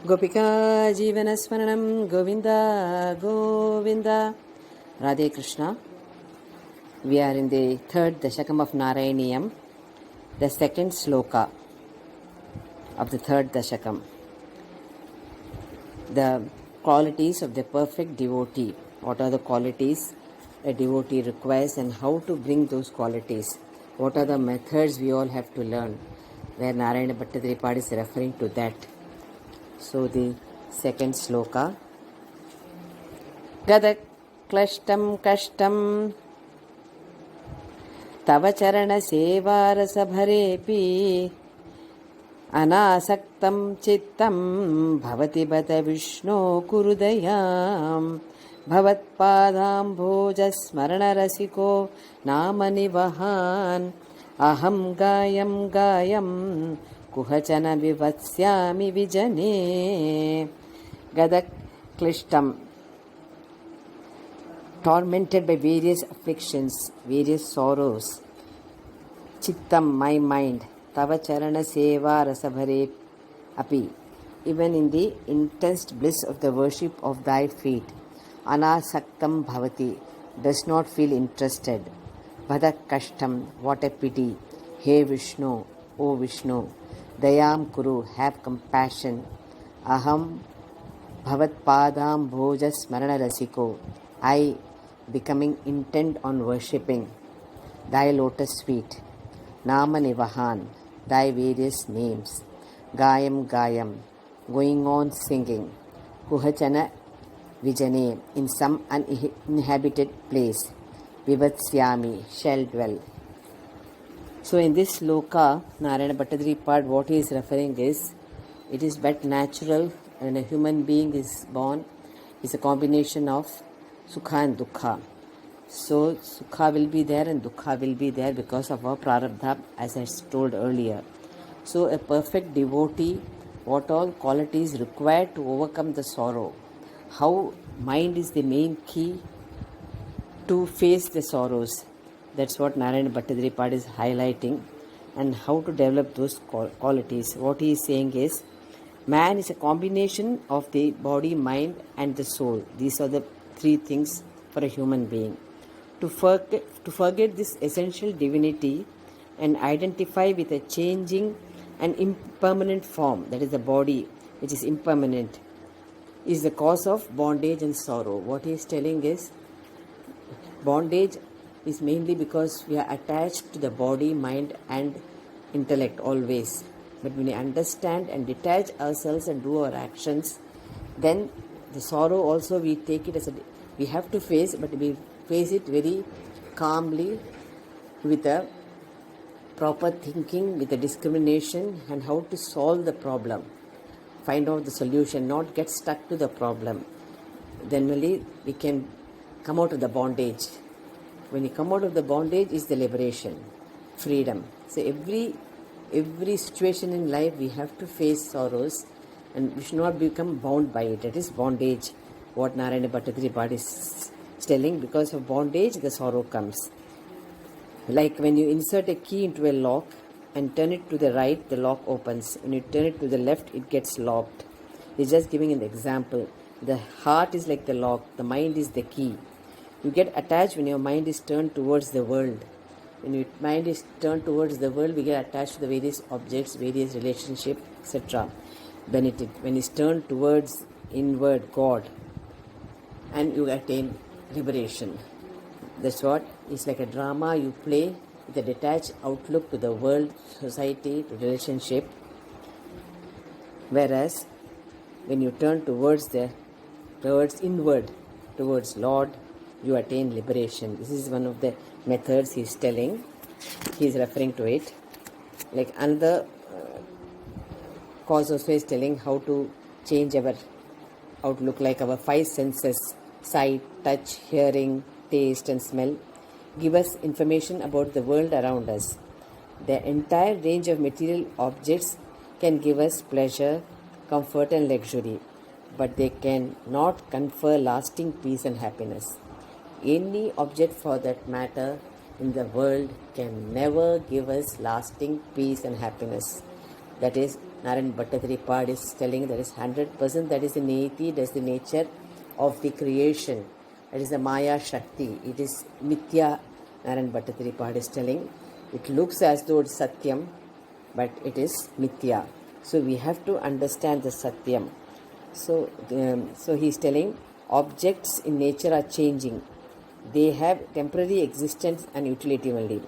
Gopika Jeevanasmaranam Govinda Govinda. Radhe Krishna. We are in the third Dashakam of Narayaniyam, the second sloka of the third Dashakam. The qualities of the perfect devotee. What are the qualities a devotee requires and how to bring those qualities? What are the methods we all have to learn? Where Narayana Bhattacharya is referring to that. So the second sloka. Gadak klashtam kashtam tava charana sevarasa bharepi anasaktam chittam bhavati bata vishno kurudayam bhavatpadam bhoja smarana rasiko namani vahan aham gayam gayam kuhachana vivatsyami vijane. Gadak klishtam, tormented by various afflictions, various sorrows. Chittam, my mind. Tava charana seva rasabhare api, even in the intense bliss of the worship of thy feet. Anasaktam bhavati, does not feel interested. Bhadak kashtam, what a pity. Hey Vishnu, O Vishnu. Dayam kuru, have compassion. Aham bhavat padam bhoja smarana rasiko, I becoming intent on worshipping thy lotus feet. Nama nivahan, thy various names. Gayam gayam, going on singing. Kuhachana vijane, in some uninhabited place. Vivatsyami, shall dwell. So in this sloka, Narayana Bhattacharya, what he is referring is, it is but natural when a human being is born, is a combination of sukha and dukkha. So sukha will be there and dukkha will be there because of our prarabdha, as I told earlier. So a perfect devotee, what all qualities required to overcome the sorrow? How mind is the main key to face the sorrows. That's what Narayana Bhattacharya is highlighting, and how to develop those qualities. What he is saying is, man is a combination of the body, mind and the soul. These are the three things for a human being. To forget this essential divinity and identify with a changing and impermanent form, that is the body which is impermanent, is the cause of bondage and sorrow. What he is telling is, bondage is mainly because we are attached to the body, mind and intellect always. But when we understand and detach ourselves and do our actions, then the sorrow also we take it as we have to face, but we face it very calmly with a proper thinking, with a discrimination, and how to solve the problem. Find out the solution, not get stuck to the problem. Then only we can come out of the bondage. When you come out of the bondage is the liberation, freedom. So every situation in life we have to face sorrows, and we should not become bound by it. That is bondage, what Narayana Bhattacharya is telling. Because of bondage the sorrow comes. Like when you insert a key into a lock and turn it to the right, the lock opens. When you turn it to the left, it gets locked. He's just giving an example. The heart is like the lock, the mind is the key. You get attached when your mind is turned towards the world. When your mind is turned towards the world, we get attached to the various objects, various relationships, etc. When it's turned towards inward God, and you attain liberation. That's what it's like a drama you play with a detached outlook to the world, society, to relationship. Whereas when you turn towards inward, towards Lord, you attain liberation. This is one of the methods he is telling. He is referring to it. Like another cause also is telling how to change our outlook, like our five senses, sight, touch, hearing, taste and smell, give us information about the world around us. The entire range of material objects can give us pleasure, comfort and luxury, but they can not confer lasting peace and happiness. Any object for that matter in the world can never give us lasting peace and happiness. That is, Narayan Bhattacharya is telling that is 100%, that is the Niti, that is the nature of the creation. That is the Maya Shakti. It is Mithya, Narayan Bhattacharya is telling. It looks as though it's Satyam, but it is Mithya. So we have to understand the Satyam. So he is telling objects in nature are changing. They have temporary existence and utility only.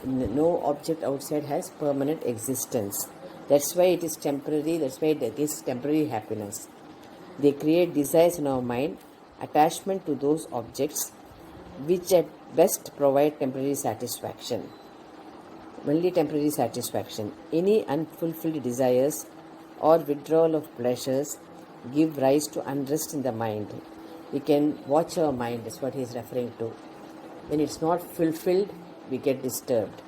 No object outside has permanent existence. That's why it is temporary. That's why it is temporary happiness. They create desires in our mind, attachment to those objects, which at best provide temporary satisfaction. Only temporary satisfaction. Any unfulfilled desires or withdrawal of pleasures give rise to unrest in the mind. We can watch our mind, that's what he is referring to. When it's not fulfilled, we get disturbed.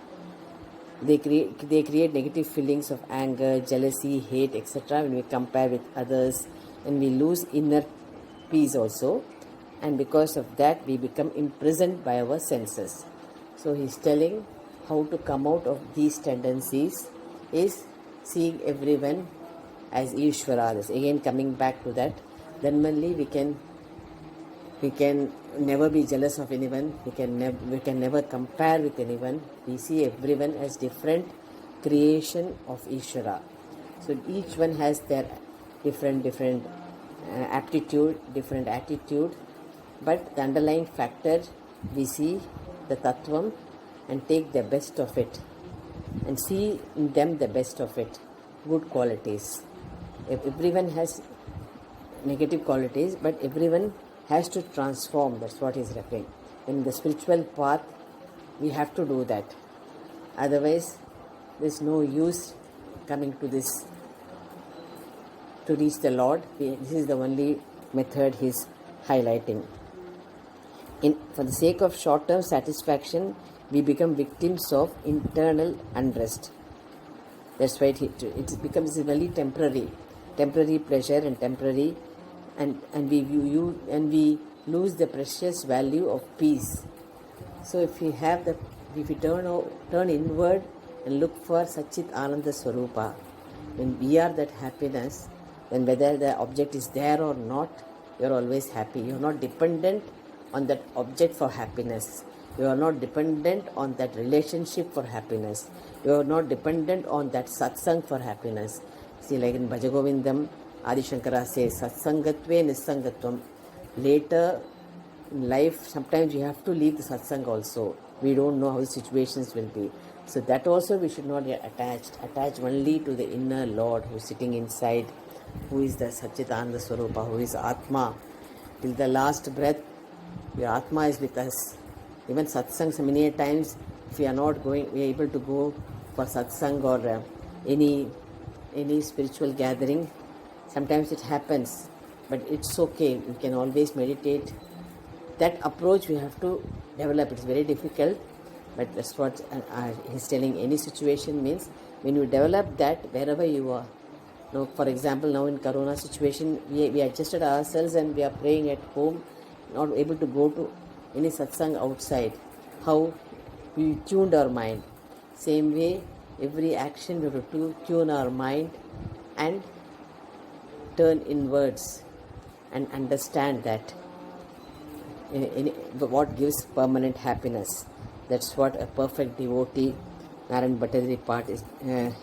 They create negative feelings of anger, jealousy, hate, etc. when we compare with others, and we lose inner peace also. And because of that, we become imprisoned by our senses. So he's telling how to come out of these tendencies is seeing everyone as Ishvara. Again, coming back to that, then only we can never be jealous of anyone. We can never compare with anyone. We see everyone as different creation of Ishvara. So each one has their different aptitude, different attitude, but the underlying factor, we see the Tattvam and take the best of it and see in them the best of it, good qualities. Everyone has negative qualities, but everyone has to transform. That's what he's referring. In the spiritual path, we have to do that. Otherwise, there's no use coming to this to reach the Lord. This is the only method he's highlighting. For the sake of short-term satisfaction, we become victims of internal unrest. That's why it becomes really temporary pleasure and temporary, and we lose the precious value of peace. So if we turn inward and look for Satchit Ananda Swarupa, when we are that happiness, then whether the object is there or not, you are always happy. You are not dependent on that object for happiness. You are not dependent on that relationship for happiness. You are not dependent on that satsang for happiness. See, like in Bhajagovindam, Adi Shankara says, Satsangatve Nissangatvam. Later in life, sometimes you have to leave the satsang also. We don't know how the situations will be. So that also we should not get attached. Attach only to the inner Lord who is sitting inside, who is the Satchitananda Swarupa, who is Atma. Till the last breath, your Atma is with us. Even satsangs, many times, if we are not going, we are able to go for satsang or any spiritual gathering. Sometimes it happens, but it's okay. We can always meditate. That approach we have to develop. It's very difficult, but that's what he's telling. Any situation means when you develop that wherever you are. Now, for example, now in Corona situation, we adjusted ourselves and we are praying at home, not able to go to any satsang outside. How we tuned our mind. Same way, every action we have to tune our mind and turn inwards and understand that what gives permanent happiness. That's what a perfect devotee, Narayan Bhattacharya is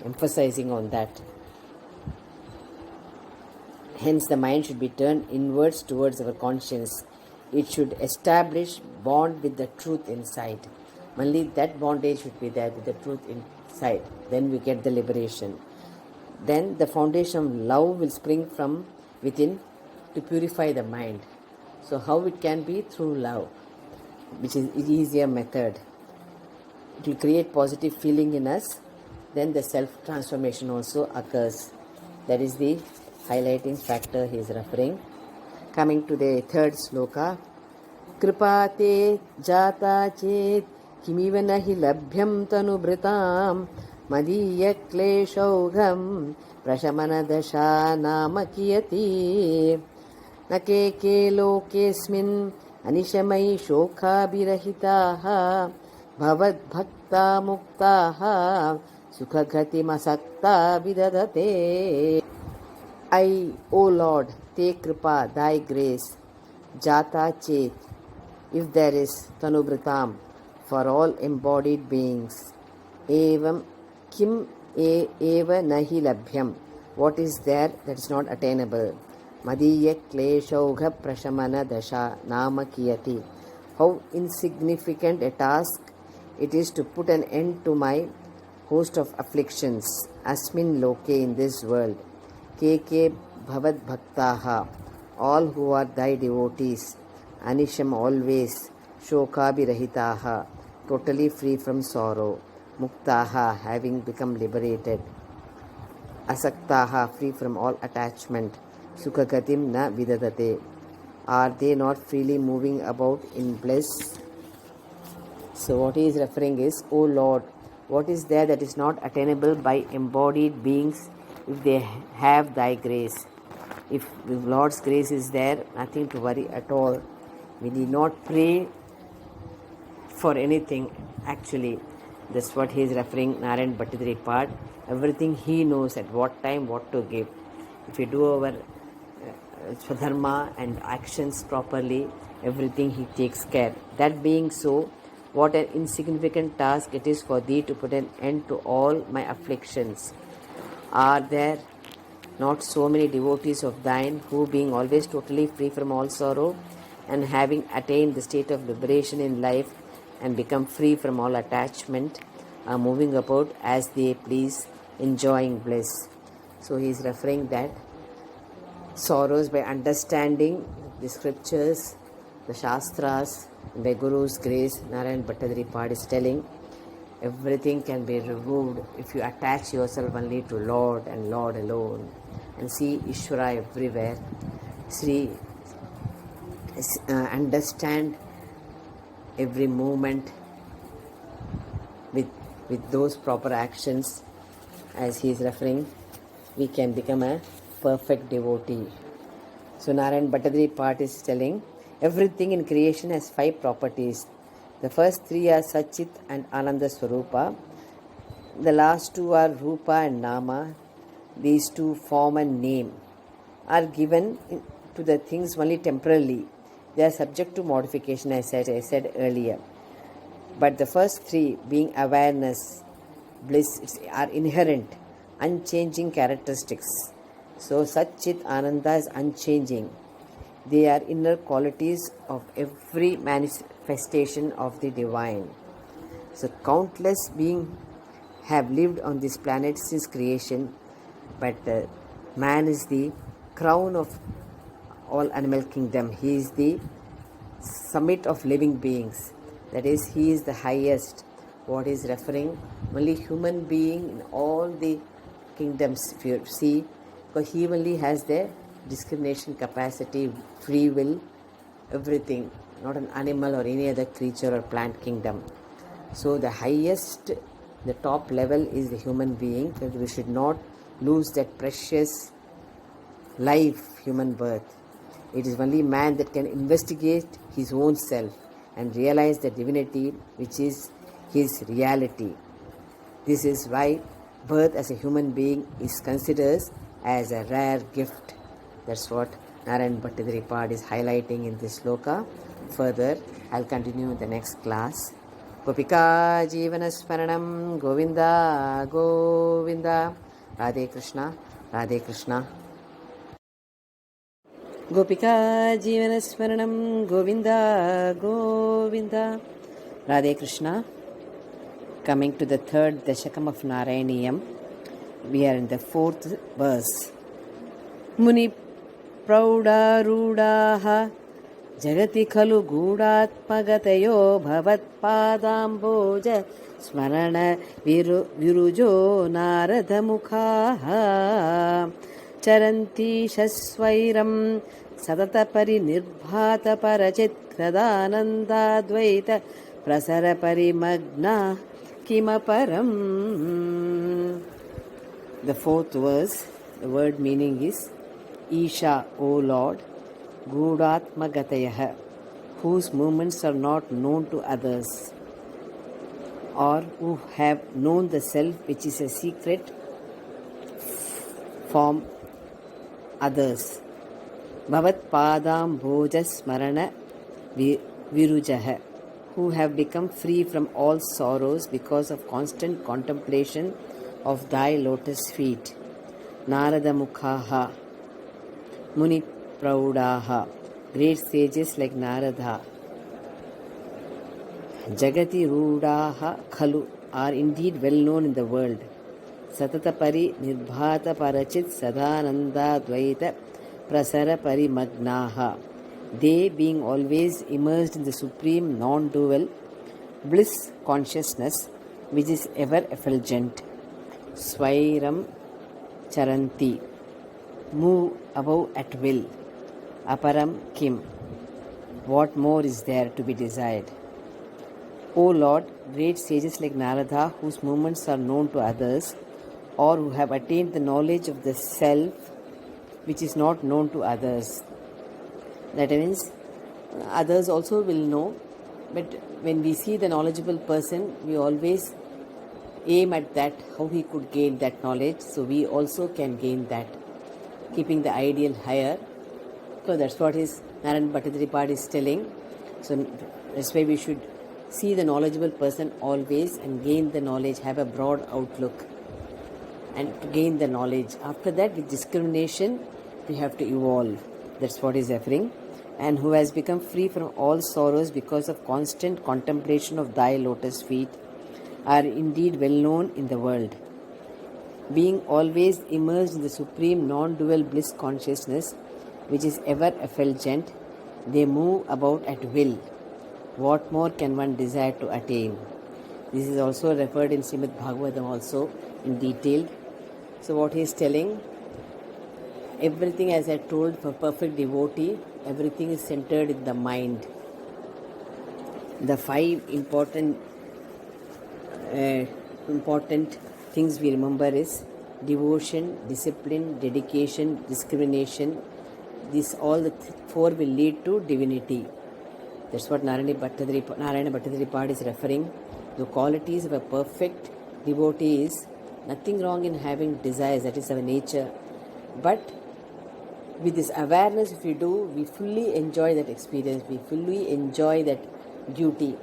emphasizing on that. Hence, the mind should be turned inwards towards our conscience. It should establish bond with the truth inside. Only that bondage should be there with the truth inside. Then we get the liberation. Then the foundation of love will spring from within to purify the mind. So how it can be? Through love, which is an easier method. It will create positive feeling in us. Then the self-transformation also occurs. That is the highlighting factor he is referring. Coming to the third sloka. Kripate jata chet kimiva nahi labhyam tanubhritam madhiya kleshaugham prashamana dasha nama kiyati nake ke lokesmin anishamai shokha birahitaha bhavad bhakta muktaha सुखगतिमसक्ता विदधते. I, O Lord, te kripa, thy grace, jata chet, if there is tanubritam, for all embodied beings. Evam kim eva nahi labhyam, what is there that is not attainable. Madiya kleshaugha prashamana dasha nama kiyati, how insignificant a task it is to put an end to my host of afflictions. Asmin loke, in this world. Ke bhavad bhaktaha, all who are thy devotees. Anisham, always. Shokabhirahitaha, totally free from sorrow. Muktaha, having become liberated. Asaktaha, free from all attachment. Sukhagatim na vidadate, are they not freely moving about in bliss? So what he is referring is, O Lord, what is there that is not attainable by embodied beings if they have thy grace? If the Lord's grace is there, nothing to worry at all. We need not pray for anything actually. That's what he is referring, Narayan Bhattacharya. Everything he knows at what time what to give. If we do our Swadharma and actions properly, everything he takes care. That being so, what an insignificant task it is for thee to put an end to all my afflictions. Are there not so many devotees of thine who, being always totally free from all sorrow and having attained the state of liberation in life and become free from all attachment, are moving about as they please, enjoying bliss? So he is referring that sorrows, by understanding the scriptures, the Shastras, by Guru's grace, Narayan Bhattacharya is telling, everything can be removed if you attach yourself only to Lord and Lord alone and see Ishvara everywhere. Understand every movement with those proper actions, as he is referring, we can become a perfect devotee. So Narayan Bhattacharya is telling, everything in creation has 5 properties. The first 3 are Satchit and Ananda Swarupa. The last 2 are Rupa and Nama. These 2, form and name, are given to the things only temporarily. They are subject to modification, as I said earlier. But the first 3, being awareness, bliss, are inherent, unchanging characteristics. So Satchit Ananda is unchanging. They are inner qualities of every manifestation of the divine. So countless beings have lived on this planet since creation, but man is the crown of all animal kingdom. He is the summit of living beings. That is, he is the highest. What is referring? Only human being in all the kingdoms, if you see, because he only has the discrimination capacity, free will, everything, not an animal or any other creature or plant kingdom. So the highest, the top level is the human being, because we should not lose that precious life, human birth. It is only man that can investigate his own self and realize the divinity which is his reality. This is why birth as a human being is considered as a rare gift. That's what Narayan Bhattacharya is highlighting in this sloka. Further, I'll continue in the next class. Gopika Jivana Smaranam Govinda Govinda. Radhe Krishna, Radhe Krishna. Gopika Jivana Smaranam Govinda Govinda. Radhe Krishna. Coming to the 3rd Dashakam of Narayaniyam, we are in the 4th verse. Muni Praudarudaha Jagati Khalu Gudatmagatayo Bhavat Padamboja Smarana Virujo Narada Mukhaha Charanti Shaswairam Satata Parinirbhata Parachit Kradananda Dvaita Prasara Parimagna Kimaparam. The 4th verse, the word meaning is Isha, O Lord, Gudatmagatayah, whose movements are not known to others. or who have known the self which is a secret from others. Bhavat Padam Bhoja Smarana Virujah, who have become free from all sorrows because of constant contemplation of thy lotus feet. Narada Mukhaha, Muni Praudaha, great sages like Narada, Jagati Rudaha Khalu are indeed well known in the world. Satatapari Nirbhata Parachit Sadananda Dvaita Prasara Parimagnaha. They, being always immersed in the supreme non-dual bliss consciousness, which is ever effulgent, Swairam Charanti, move above at will. Aparam Kim, what more is there to be desired? O Lord, great sages like Narada, whose movements are known to others, or who have attained the knowledge of the self which is not known to others. That means others also will know, but when we see the knowledgeable person, we always aim at that, how he could gain that knowledge, so we also can gain that, keeping the ideal higher. So that's what his Narayan Bhattacharya is telling. So that's why we should see the knowledgeable person always and gain the knowledge, have a broad outlook and to gain the knowledge. After that, with discrimination, we have to evolve. That's what is referring. And who has become free from all sorrows because of constant contemplation of thy lotus feet are indeed well known in the world. Being always immersed in the supreme non-dual bliss consciousness, which is ever effulgent, they move about at will. What more can one desire to attain? This is also referred in Srimad Bhagavatam also in detail. So what he is telling, everything, as I told, for perfect devotee, everything is centered in the mind. The 5 important things we remember is devotion, discipline, dedication, discrimination. These all the 4 will lead to divinity. That's what Narayana Bhattacharya is referring. The qualities of a perfect devotee is nothing wrong in having desires, that is our nature. But with this awareness, if we do, we fully enjoy that experience, we fully enjoy that duty.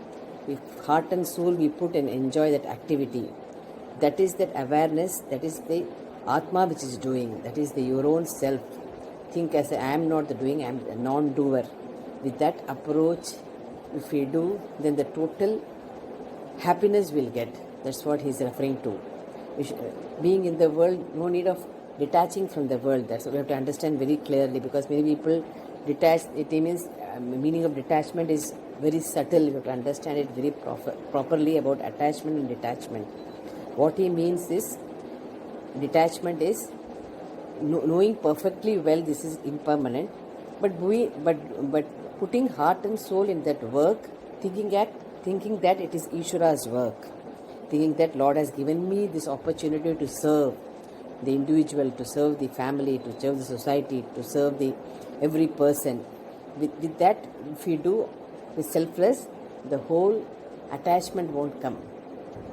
With heart and soul, we put and enjoy that activity. That is that awareness, that is the Atma which is doing, that is your own self. Think as I am not the doing, I am a non-doer. With that approach, if we do, then the total happiness we'll get. That's what he is referring to. Being in the world, no need of detaching from the world. That's what we have to understand very clearly, because many people detach. It means meaning of detachment is very subtle. You have to understand it very properly about attachment and detachment. What he means is, detachment is knowing perfectly well this is impermanent, but putting heart and soul in that work, thinking that it is Ishvara's work, thinking that Lord has given me this opportunity to serve the individual, to serve the family, to serve the society, to serve every person. With that, if we do with selfless, the whole attachment won't come.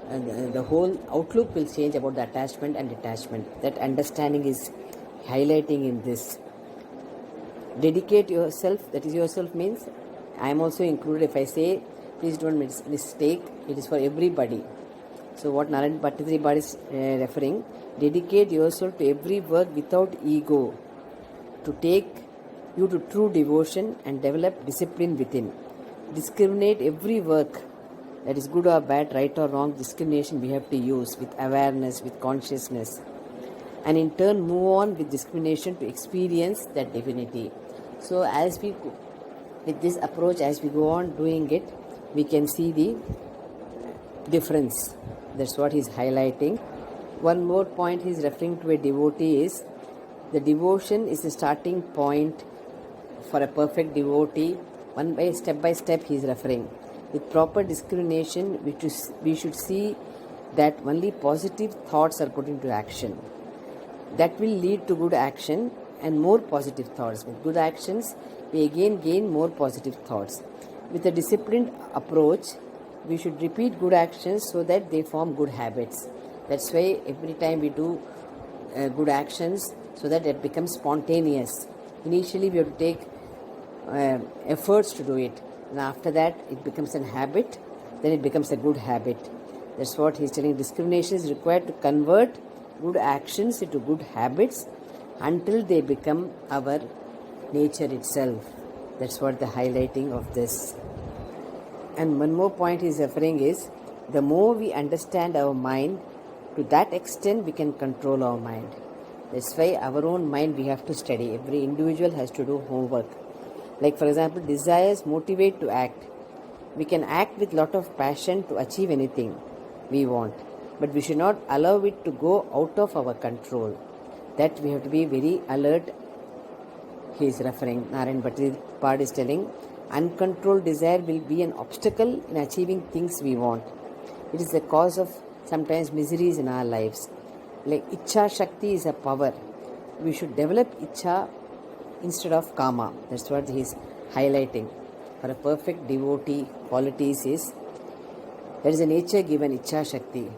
And the whole outlook will change about the attachment and detachment. That understanding is highlighting in this. Dedicate yourself, that is yourself means I am also included. If I say, please don't mistake, it is for everybody. So what Narayana Bhattacharya is referring, dedicate yourself to every work without ego, to take you to true devotion and develop discipline within. Discriminate every work, that is good or bad, right or wrong, discrimination we have to use with awareness, with consciousness. And in turn move on with discrimination to experience that divinity. So as we, with this approach, as we go on doing it, we can see the difference. That's what he's highlighting. One more point he's referring to a devotee is, the devotion is the starting point for a perfect devotee. One by step he's referring. With proper discrimination, we should see that only positive thoughts are put into action. That will lead to good action and more positive thoughts. With good actions, we again gain more positive thoughts. With a disciplined approach, we should repeat good actions so that they form good habits. That's why every time we do good actions, so that it becomes spontaneous. Initially we have to take efforts to do it, and after that it becomes a habit, then it becomes a good habit. That's what he's telling. Discrimination is required to convert good actions into good habits until they become our nature itself. That's what the highlighting of this. And one more point he's referring is, the more we understand our mind, to that extent we can control our mind. That's why our own mind we have to study. Every individual has to do homework. Like for example, desires motivate to act. We can act with lot of passion to achieve anything we want, but we should not allow it to go out of our control. That we have to be very alert. He is referring, Narayan Bhattacharya is telling, uncontrolled desire will be an obstacle in achieving things we want. It is the cause of sometimes miseries in our lives. Like Ichha Shakti is a power. We should develop Ichha instead of Kama. That's what he is highlighting. For a perfect devotee, qualities is, there is a nature given, Ichha Shakti.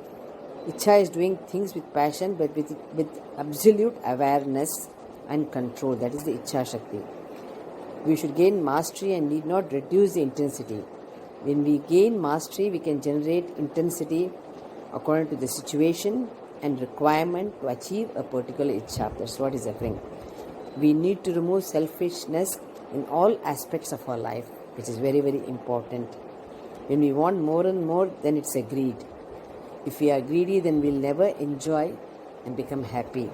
Ichha is doing things with passion, but with absolute awareness and control. That is the Ichha Shakti. We should gain mastery and need not reduce the intensity. When we gain mastery, we can generate intensity according to the situation and requirement to achieve a particular Ichha. That's what is occurring. We need to remove selfishness in all aspects of our life, which is very, very important. When we want more and more, then it's a greed. If we are greedy, then we'll never enjoy and become happy.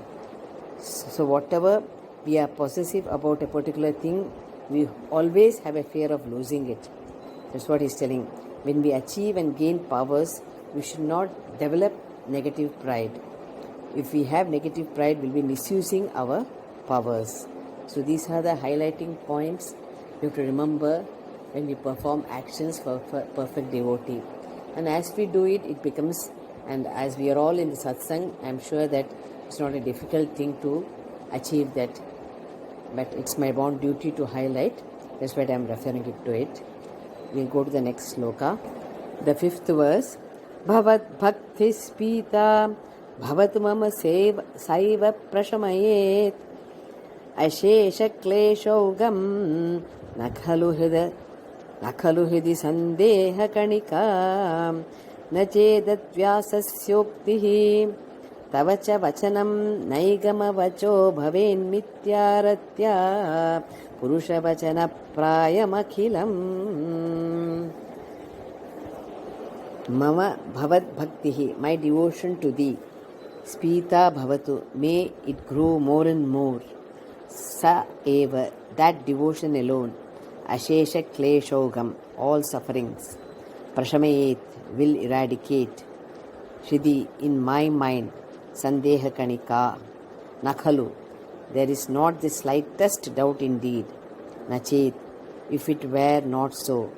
So whatever we are possessive about a particular thing, we always have a fear of losing it. That's what he's telling. When we achieve and gain powers, we should not develop negative pride. If we have negative pride, we'll be misusing our powers. So these are the highlighting points you have to remember when we perform actions for perfect devotee. And as we do it, it becomes, and as we are all in the satsang, I'm sure that it's not a difficult thing to achieve that. But it's my bond duty to highlight. That's why I'm referring it to it. We'll go to the next sloka. The fifth verse. Bhavat bhakti spita bhavatu mama saiva prashamayet ashesha kleshaugam nakhalu hidi sandeha kanika nachedat vyasasyoktih tavacha vachanam naigama vacho bhaven mityaratya purusha vachana prayamakhilam. Mama bhavat bhaktihi, my devotion to thee. Spita bhavatu, may it grow more and more. Sa eva, that devotion alone. Ashesha kleshogam, all sufferings. Prashamayet, will eradicate. Shridi, in my mind. Sandeha kanika. Nakhalu, there is not the slightest doubt indeed. Nachet, if it were not so.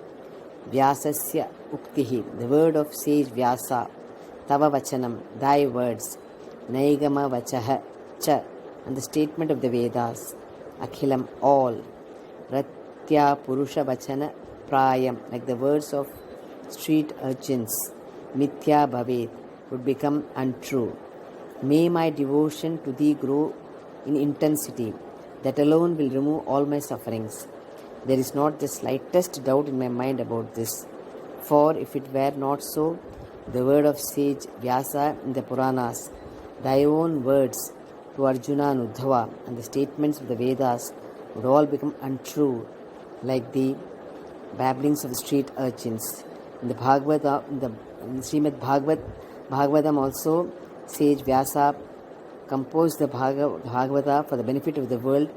Vyasasya uktihi, the word of sage Vyasa. Tava vachanam, thy words. Naigama vachaha cha, and the statement of the Vedas. Akhilam, all. Ratya purusha vachana prayam, like the words of street urchins. Mithya bhavet, would become untrue. May my devotion to thee grow in intensity. That alone will remove all my sufferings. There is not the slightest doubt in my mind about this. For if it were not so, the word of sage Vyasa in the Puranas, thy own words to Arjuna and Uddhava, and the statements of the Vedas would all become untrue, like the babblings of the street urchins. In the Bhagavata, in the Srimad Bhagavatam also, sage Vyasa composed the Bhagavata for the benefit of the world,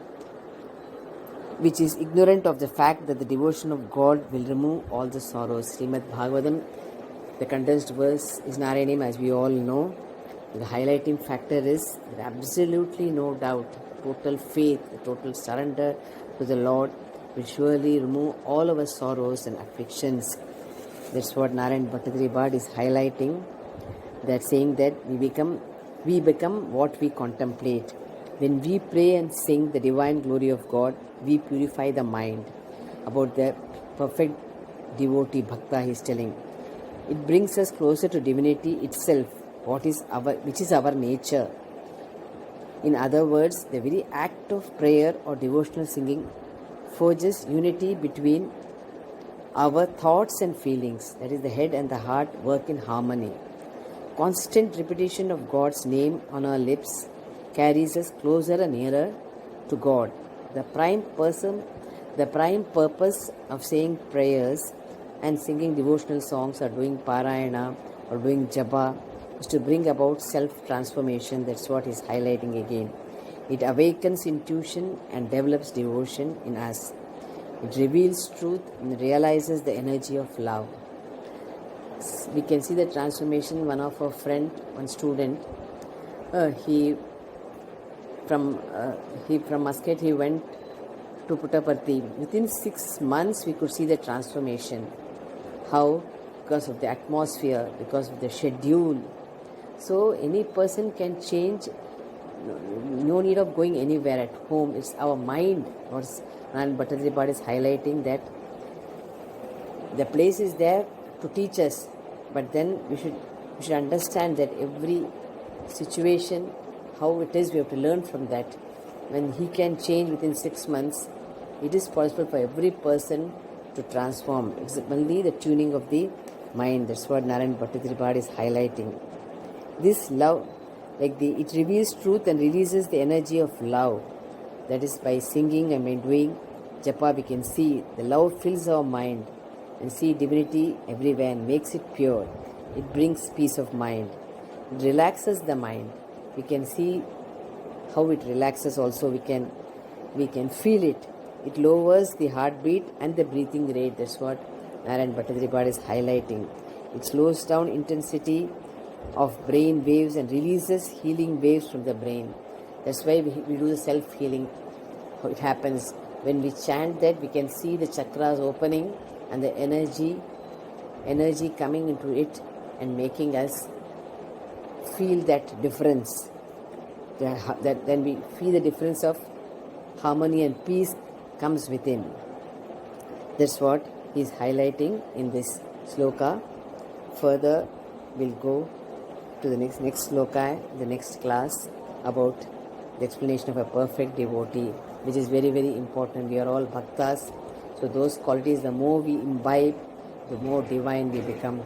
which is ignorant of the fact that the devotion of God will remove all the sorrows. Srimad Bhagavatam, the condensed verse is Narayanam, as we all know. The highlighting factor is absolutely no doubt, total faith, total surrender to the Lord will surely remove all our sorrows and afflictions. That's what Narayan Bhattacharya is highlighting. That saying that we become what we contemplate. When we pray and sing the divine glory of God, we purify the mind. About the perfect devotee, Bhakta, he is telling. It brings us closer to divinity itself, which is our nature. In other words, the very act of prayer or devotional singing forges unity between our thoughts and feelings. That is, the head and the heart work in harmony. Constant repetition of God's name on our lips carries us closer and nearer to God. The prime purpose of saying prayers and singing devotional songs or doing parayana or doing japa is to bring about self-transformation. That's what he's highlighting again. It awakens intuition and develops devotion in us. It reveals truth and realizes the energy of love. We can see the transformation. One of our friend, one student, he from Muscat, he went to Puttaparthi. Within 6 months, we could see the transformation. How? Because of the atmosphere, because of the schedule. So any person can change. No need of going anywhere at home. It's our mind. And Bhattacharya Tripathi is highlighting that the place is there to teach us, but then we should understand that every situation, how it is, we have to learn from that. When he can change within 6 months, it is possible for every person to transform. It's only the tuning of the mind. That's what Narayan Bhattacharya Tripathi is highlighting. This love, it reveals truth and releases the energy of love. That is, by singing and by doing japa, we can see the love fills our mind and see divinity everywhere and makes it pure. It brings peace of mind. It relaxes the mind. We can see how it relaxes also. We can feel it. It lowers the heartbeat and the breathing rate. That's what Narayan Bhattacharya Tripathi is highlighting. It slows down intensity of brain waves and releases healing waves from the brain. That's why we do the self-healing. How it happens. When we chant that, we can see the chakras opening and the energy coming into it and making us feel that difference. That then we feel the difference of harmony and peace comes within. That's what he is highlighting in this sloka. Further, we'll go to the next sloka, the next class, about the explanation of a perfect devotee, which is very, very important. We are all bhaktas, so those qualities, the more we imbibe, the more divine we become.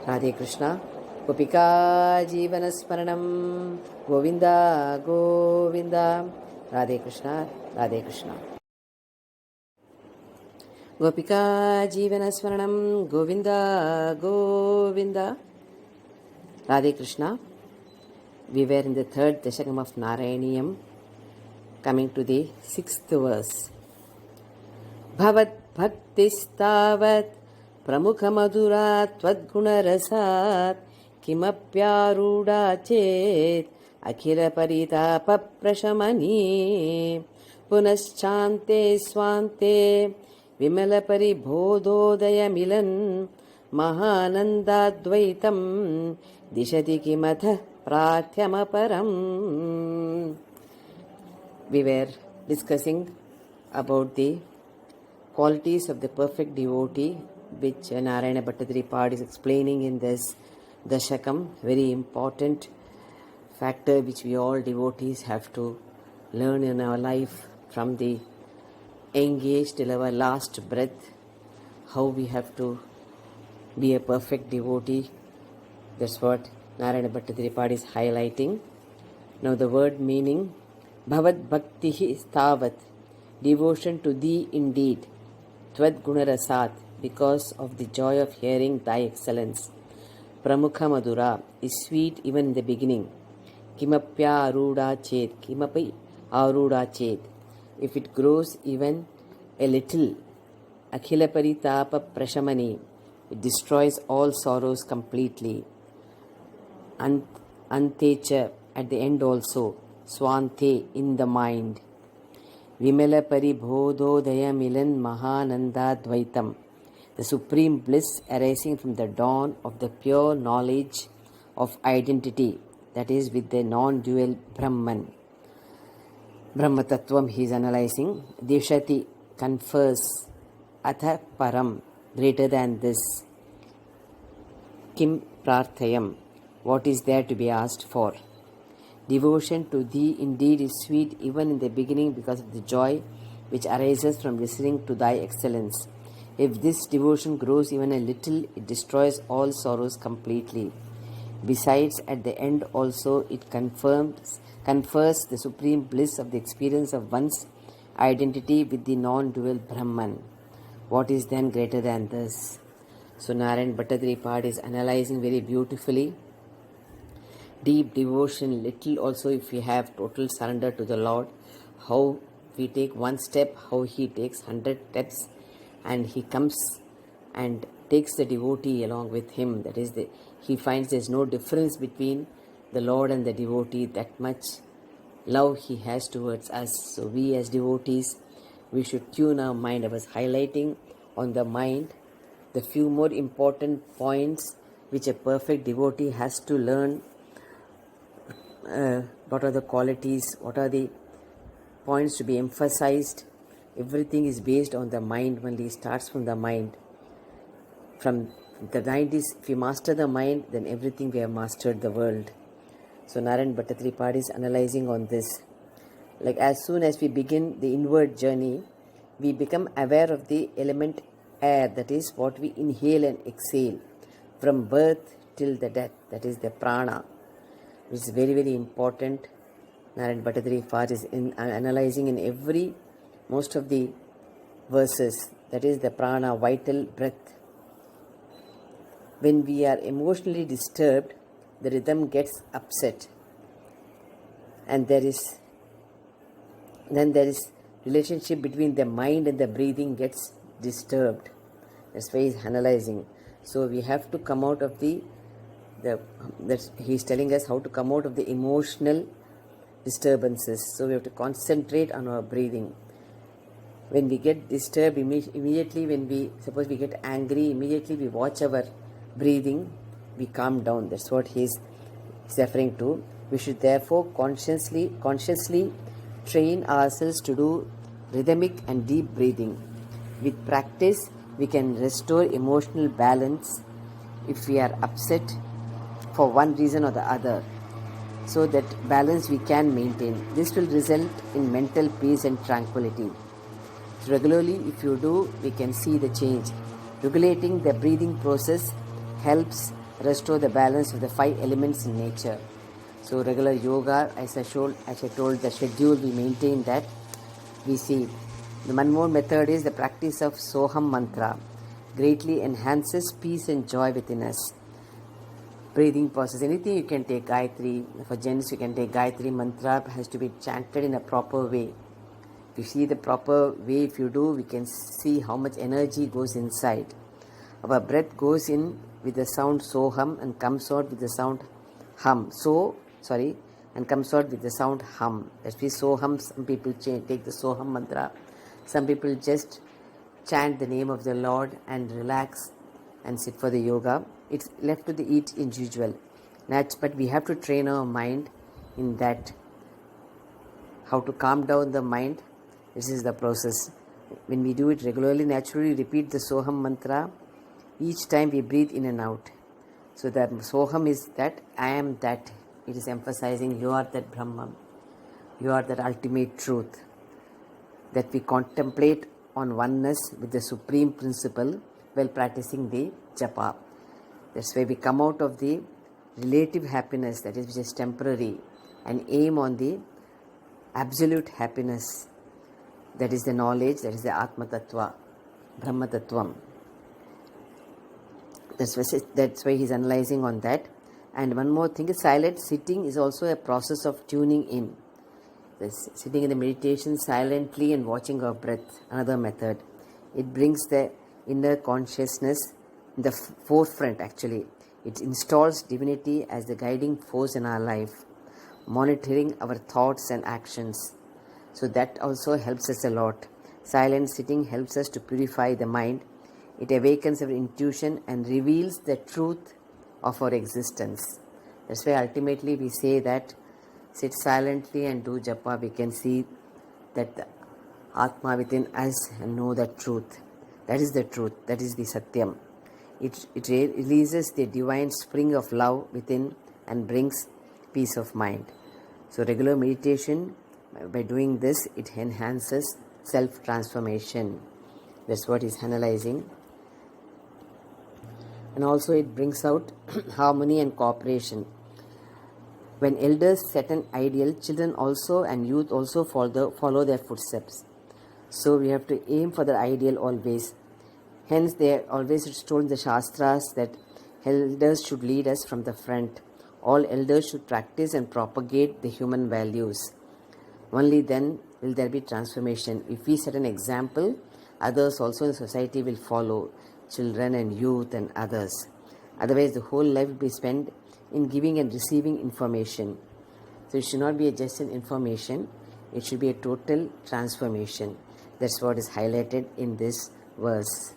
Radhe Krishna. Gopika Jivana Smaranam Govinda Govinda. Radhe Krishna, Radhe Krishna. Gopika Jivana Smaranam Govinda Govinda. Radhe Krishna. We were in the 3rd Dashakam of Narayaniyam, coming to the 6th verse. Bhavat bhaktistavat pramukha madura tvad rasat kimapyaruda chet akhila paritapa prashamani punaschante swante vimala paribododaya milan mahanandadvaitam dishati kimatha prathyamaparam. We were discussing about the qualities of the perfect devotee, which Narayana Bhattacharya Tripathi is explaining in this Dashakam. Very important factor which we all devotees have to learn in our life from the young age till our last breath, how we have to be a perfect devotee. That's what Narayana Bhattacharya Tripathi is highlighting. Now the word meaning, Bhavat Bhaktihi Stavat, devotion to thee indeed, Tvad Gunarasat, because of the joy of hearing thy excellence. Pramukha Madura is sweet even in the beginning. Kimapya Aruda Chet, Kimapi Aruda Chet, if it grows even a little. Akhila Paritapa Prashamani, it destroys all sorrows completely. Antecha, at the end also. Swante, in the mind. Vimala Paribododaya Milan Mahananda Dvaitam, the supreme bliss arising from the dawn of the pure knowledge of identity, that is with the non-dual Brahman. Brahma Tattvam he is analyzing. Dishati, confers. Atha Param, greater than this. Kim Prarthayam. What is there to be asked for? Devotion to Thee indeed is sweet even in the beginning because of the joy which arises from listening to Thy excellence. If this devotion grows even a little, it destroys all sorrows completely. Besides, at the end also, it confers the supreme bliss of the experience of one's identity with the non-dual Brahman. What is then greater than this? So Narayan Bhattacharya is analyzing very beautifully. Deep devotion, little also if we have total surrender to the Lord, how we take one step, how He takes 100 steps, and He comes and takes the devotee along with Him. That is, He finds there is no difference between the Lord and the devotee, that much love He has towards us. So we as devotees, we should tune our mind. I was highlighting on the mind the few more important points which a perfect devotee has to learn. What are the qualities, what are the points to be emphasized. Everything is based on the mind only, starts from the mind. From the mind is, if we master the mind, then everything we have mastered the world. So Narayan Bhattacharya is analyzing on this. Like as soon as we begin the inward journey, we become aware of the element air, that is what we inhale and exhale from birth till the death, that is the prana. It's very, very important. Narayan Bhattacharya is analyzing in most of the verses, that is the prana, vital breath. When we are emotionally disturbed, the rhythm gets upset, and there is relationship between the mind and the breathing gets disturbed. That's why he's analyzing. So we have to come out of he's telling us how to come out of the emotional disturbances. So we have to concentrate on our breathing. When we get disturbed, immediately when suppose we get angry, immediately we watch our breathing, we calm down. That's what he's referring to. We should therefore consciously train ourselves to do rhythmic and deep breathing. With practice, we can restore emotional balance if we are upset for one reason or the other. So that balance we can maintain. This will result in mental peace and tranquility. So regularly, if you do, we can see the change. Regulating the breathing process helps restore the balance of the 5 elements in nature. So regular yoga, as I told, the schedule we maintain that. We see the one more method is the practice of Soham mantra. Greatly enhances peace and joy within us. Breathing process, anything you can take. Gayatri, for gents you can take Gayatri mantra, has to be chanted in a proper way. If you see the proper way, if you do, we can see how much energy goes inside. Our breath goes in with the sound Soham and comes out with the sound hum. And comes out with the sound hum. That's why Soham, some people take the Soham mantra. Some people just chant the name of the Lord and relax and sit for the yoga. It's left to each individual. But we have to train our mind in that. How to calm down the mind. This is the process. When we do it regularly, naturally repeat the Soham mantra. Each time we breathe in and out. So the Soham is that I am that. It is emphasizing you are that Brahman. You are that ultimate truth. That we contemplate on oneness with the supreme principle while practicing the japa. That's why we come out of the relative happiness, that is which is temporary, and aim on the absolute happiness. That is the knowledge, that is the Atma Tattva, Brahma Tattvam. That's why he's analyzing on that. And one more thing is silent sitting is also a process of tuning in. Sitting in the meditation silently and watching our breath, another method. It brings the inner consciousness in the forefront actually. It installs divinity as the guiding force in our life, monitoring our thoughts and actions. So that also helps us a lot. Silent sitting helps us to purify the mind. It awakens our intuition and reveals the truth of our existence. That's why ultimately we say that sit silently and do japa. We can see that the Atma within us and know the truth. That is the truth. That is the Satyam. It releases the divine spring of love within and brings peace of mind. So regular meditation, by doing this, it enhances self-transformation. That's what he's analyzing. And also it brings out harmony and cooperation. When elders set an ideal, children also and youth also follow their footsteps. So we have to aim for the ideal always. Hence, it's told in the Shastras that elders should lead us from the front. All elders should practice and propagate the human values. Only then will there be transformation. If we set an example, others also in society will follow, children and youth and others. Otherwise, the whole life will be spent in giving and receiving information. So it should not be just an information, it should be a total transformation. That's what is highlighted in this verse.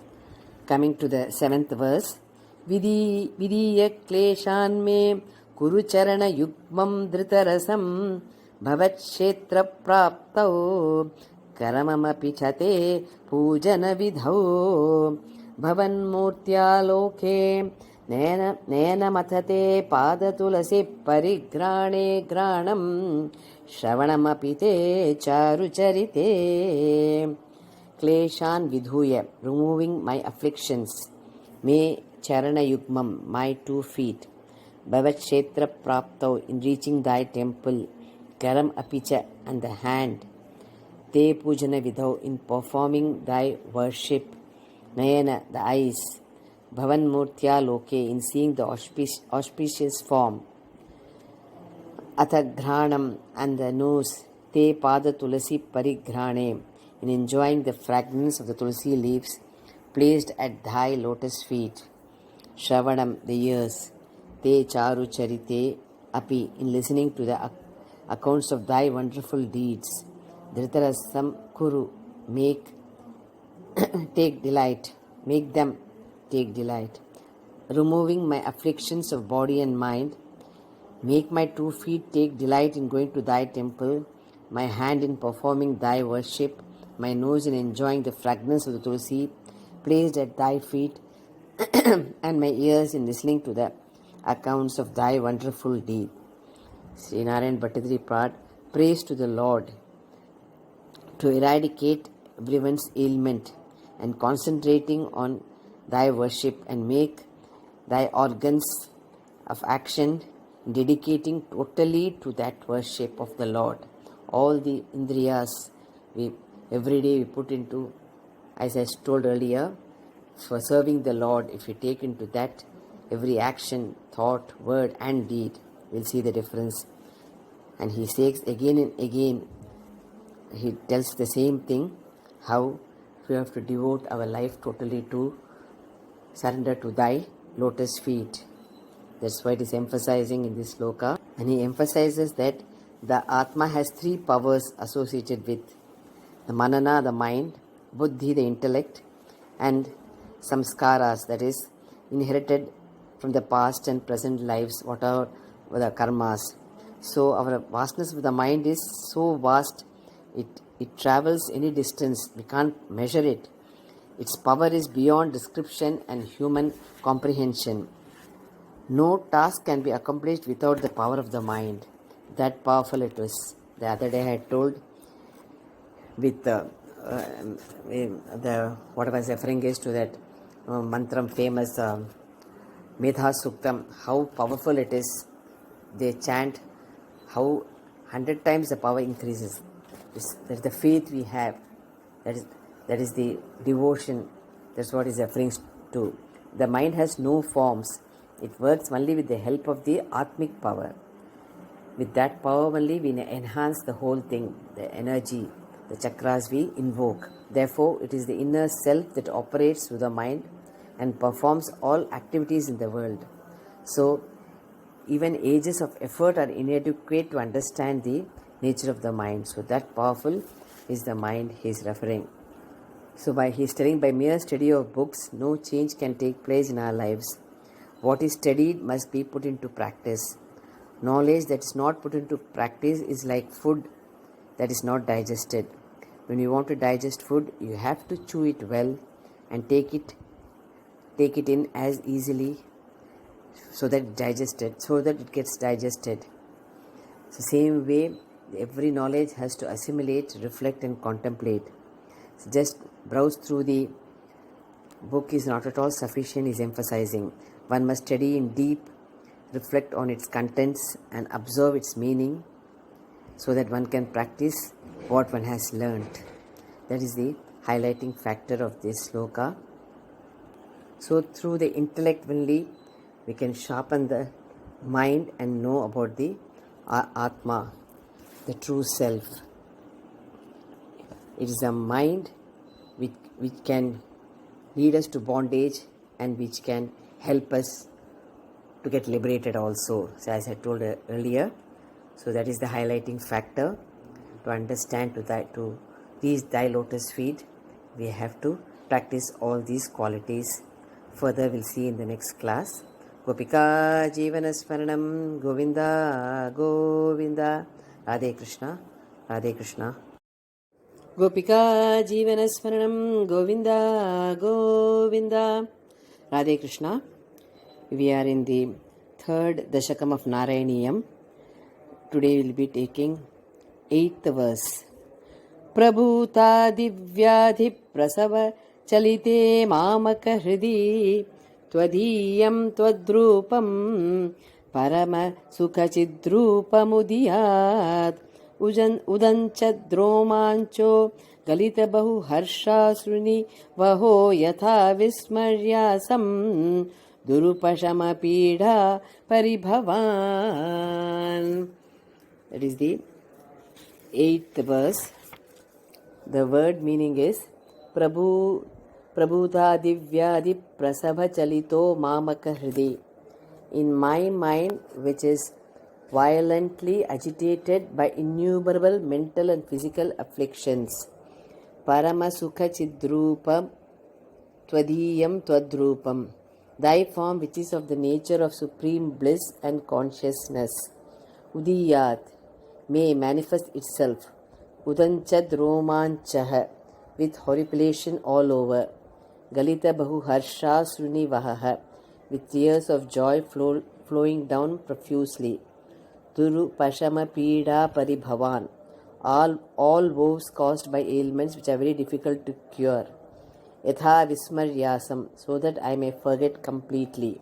Coming to the 7th verse, Vidiya kleshan me kuru charana yugmam dhritarasam bhavat kshetra praptau karamamapi chate pujana vidhau bhavan murtya loke nena mathate padatulasi parigrane granam shravanamapi te charucharite. Kleshan vidhuya, removing my afflictions. Me charana yugmam, my 2 feet. Bhavat kshetra praptau, in reaching thy temple. Karam apicha, and the hand. Te pujana vidhau, in performing thy worship. Nayana, the eyes. Bhavan murtya loke, in seeing the auspicious form. Athagranam, and the nose. Te pada tulasi parigrane, in enjoying the fragrance of the tulsi leaves placed at thy lotus feet. Shravanam, the ears. Te charu charite api, in listening to the accounts of thy wonderful deeds. Dhritarasam kuru, take delight. Make them take delight. Removing my afflictions of body and mind. Make my 2 feet take delight in going to thy temple, my hand in performing thy worship, my nose in enjoying the fragrance of the tulsi placed at thy feet, and my ears in listening to the accounts of thy wonderful deed. Sri Narayan Bhattadri Prad, praise to the Lord to eradicate everyone's ailment and concentrating on thy worship and make thy organs of action dedicating totally to that worship of the Lord. All the indriyas every day we put into, as I told earlier, for serving the Lord. If we take into that, every action, thought, word and deed, we'll see the difference. And he says again and again, he tells the same thing, how we have to devote our life totally to surrender to thy lotus feet. That's why it is emphasizing in this sloka. And he emphasizes that the Atma has 3 powers associated with the manana, the mind, buddhi, the intellect, and samskaras, that is inherited from the past and present lives, whatever the karmas. So our vastness of the mind is so vast, it travels any distance, we can't measure it. Its power is beyond description and human comprehension. No task can be accomplished without the power of the mind. That powerful it is. The other day I had told with the what I was referring is to that mantram, famous Medha Suktam, how powerful it is. They chant, how 100 times the power increases. That is the faith we have. That is the devotion. That's what is referring to. The mind has no forms. It works only with the help of the Atmic power. With that power only we enhance the whole thing, the energy, the chakras we invoke. Therefore, it is the inner self that operates through the mind and performs all activities in the world. So, even ages of effort are inadequate to understand the nature of the mind. So, that powerful is the mind he is referring. So, he is telling, by mere study of books, no change can take place in our lives. What is studied must be put into practice. Knowledge that is not put into practice is like food that is not digested. When you want to digest food, you have to chew it well and take it take it in as easily so that it gets digested. So same way, every knowledge has to assimilate, reflect and contemplate. So just browse through the book is not at all sufficient, is emphasizing. One must study in deep, reflect on its contents and observe its meaning so that one can practice what one has learnt. That is the highlighting factor of this sloka. So through the intellect only we can sharpen the mind and know about the Atma, the true self. It is a mind which can lead us to bondage and which can help us to get liberated also. So as I told earlier, so that is the highlighting factor. To understand, to reach thy lotus feet, we have to practice all these qualities. Further we'll see in the next class. Gopika Jivana Smaranam Govinda Govinda. Radhe Krishna, Radhe Krishna. Gopika Jivana Smaranam Govinda Govinda. Radhe Krishna. We are in the third Dashakam of Narayaniyam. Today we will be taking 8th verse. Prabhuta divyadhi prasava chalite mamaka hridi twadiyam twadrupam parama sukhachidrupamudiyat udanchadromancho galita bahu harshasruni vaho yatha vismaryasam durupashama pida paribhavan. That is the 8th verse. The word meaning is Prabhuta divyadi prasabha chalito mamaka hridi. In my mind, which is violently agitated by innumerable mental and physical afflictions, parama sukha chidrupam twadiyam twadrupam, thy form which is of the nature of supreme bliss and consciousness, udiyat, may manifest itself, udanchad romanchaha, with horripilation all over, galita bahu harsha sruni vahaha, with tears of joy flowing down profusely, duru pashama pida paribhavan, all woes caused by ailments which are very difficult to cure, yatha vismaryasam, so that I may forget completely.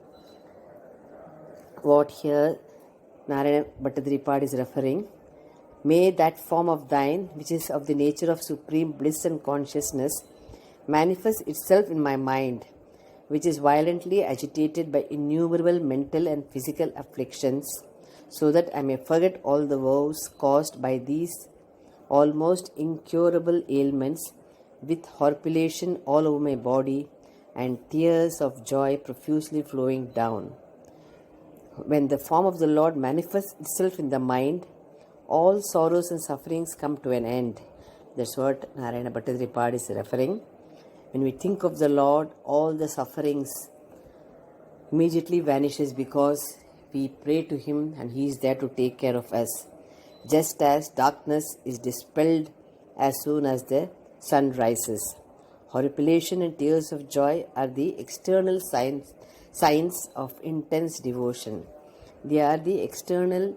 What here Narayana Bhattadripad is referring, may that form of thine, which is of the nature of supreme bliss and consciousness, manifest itself in my mind, which is violently agitated by innumerable mental and physical afflictions, so that I may forget all the woes caused by these almost incurable ailments, with horripilation all over my body and tears of joy profusely flowing down. When the form of the Lord manifests itself in the mind, all sorrows and sufferings come to an end. That's what Narayana Bhattadripad is referring. When we think of the Lord, all the sufferings immediately vanishes because we pray to Him and He is there to take care of us. Just as darkness is dispelled as soon as the sun rises. Horripilation and tears of joy are the external signs of intense devotion. They are the externally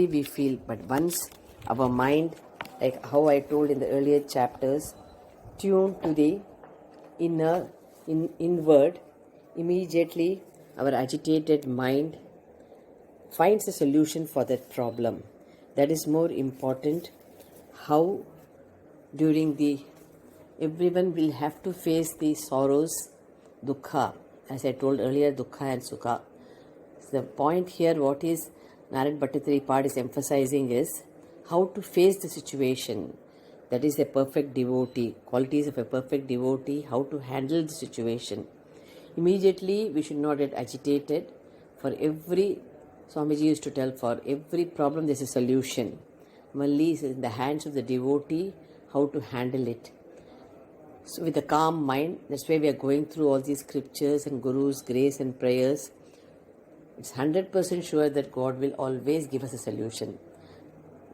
we feel, but once our mind, like how I told in the earlier chapters, tuned to the inward, immediately our agitated mind finds a solution for that problem. That is more important. How everyone will have to face the sorrows, dukkha, as I told earlier, dukkha and sukha. So the point here, what is Narayana Bhattadripad is emphasizing is how to face the situation. That is a perfect devotee, qualities of a perfect devotee, how to handle the situation. Immediately we should not get agitated. For every, Swamiji used to tell, for every problem there is a solution. Only is in the hands of the devotee how to handle it. So with a calm mind, that's why we are going through all these scriptures and Guru's grace and prayers. It's 100% sure that God will always give us a solution.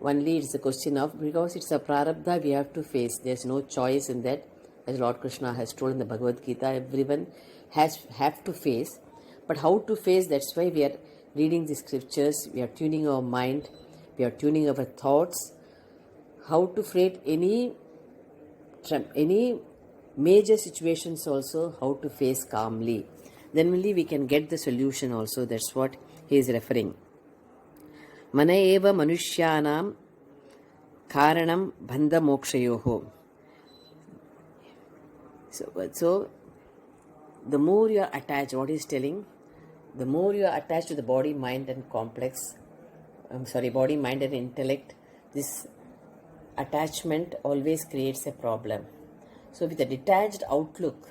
Only it's a question of, because it's a prarabdha we have to face. There's no choice in that. as Lord Krishna has told in the Bhagavad Gita, everyone have to face. But how to face, that's why we are reading the scriptures, we are tuning our mind, we are tuning our thoughts, how to face any major situations also, how to face calmly. Then only we can get the solution also. That's what he is referring. Mana eva manushyanam karanam bandha mokshayoho. So the more you are attached, what he is telling, the more you are attached to the body, mind and body, mind and intellect, this attachment always creates a problem. So with a detached outlook,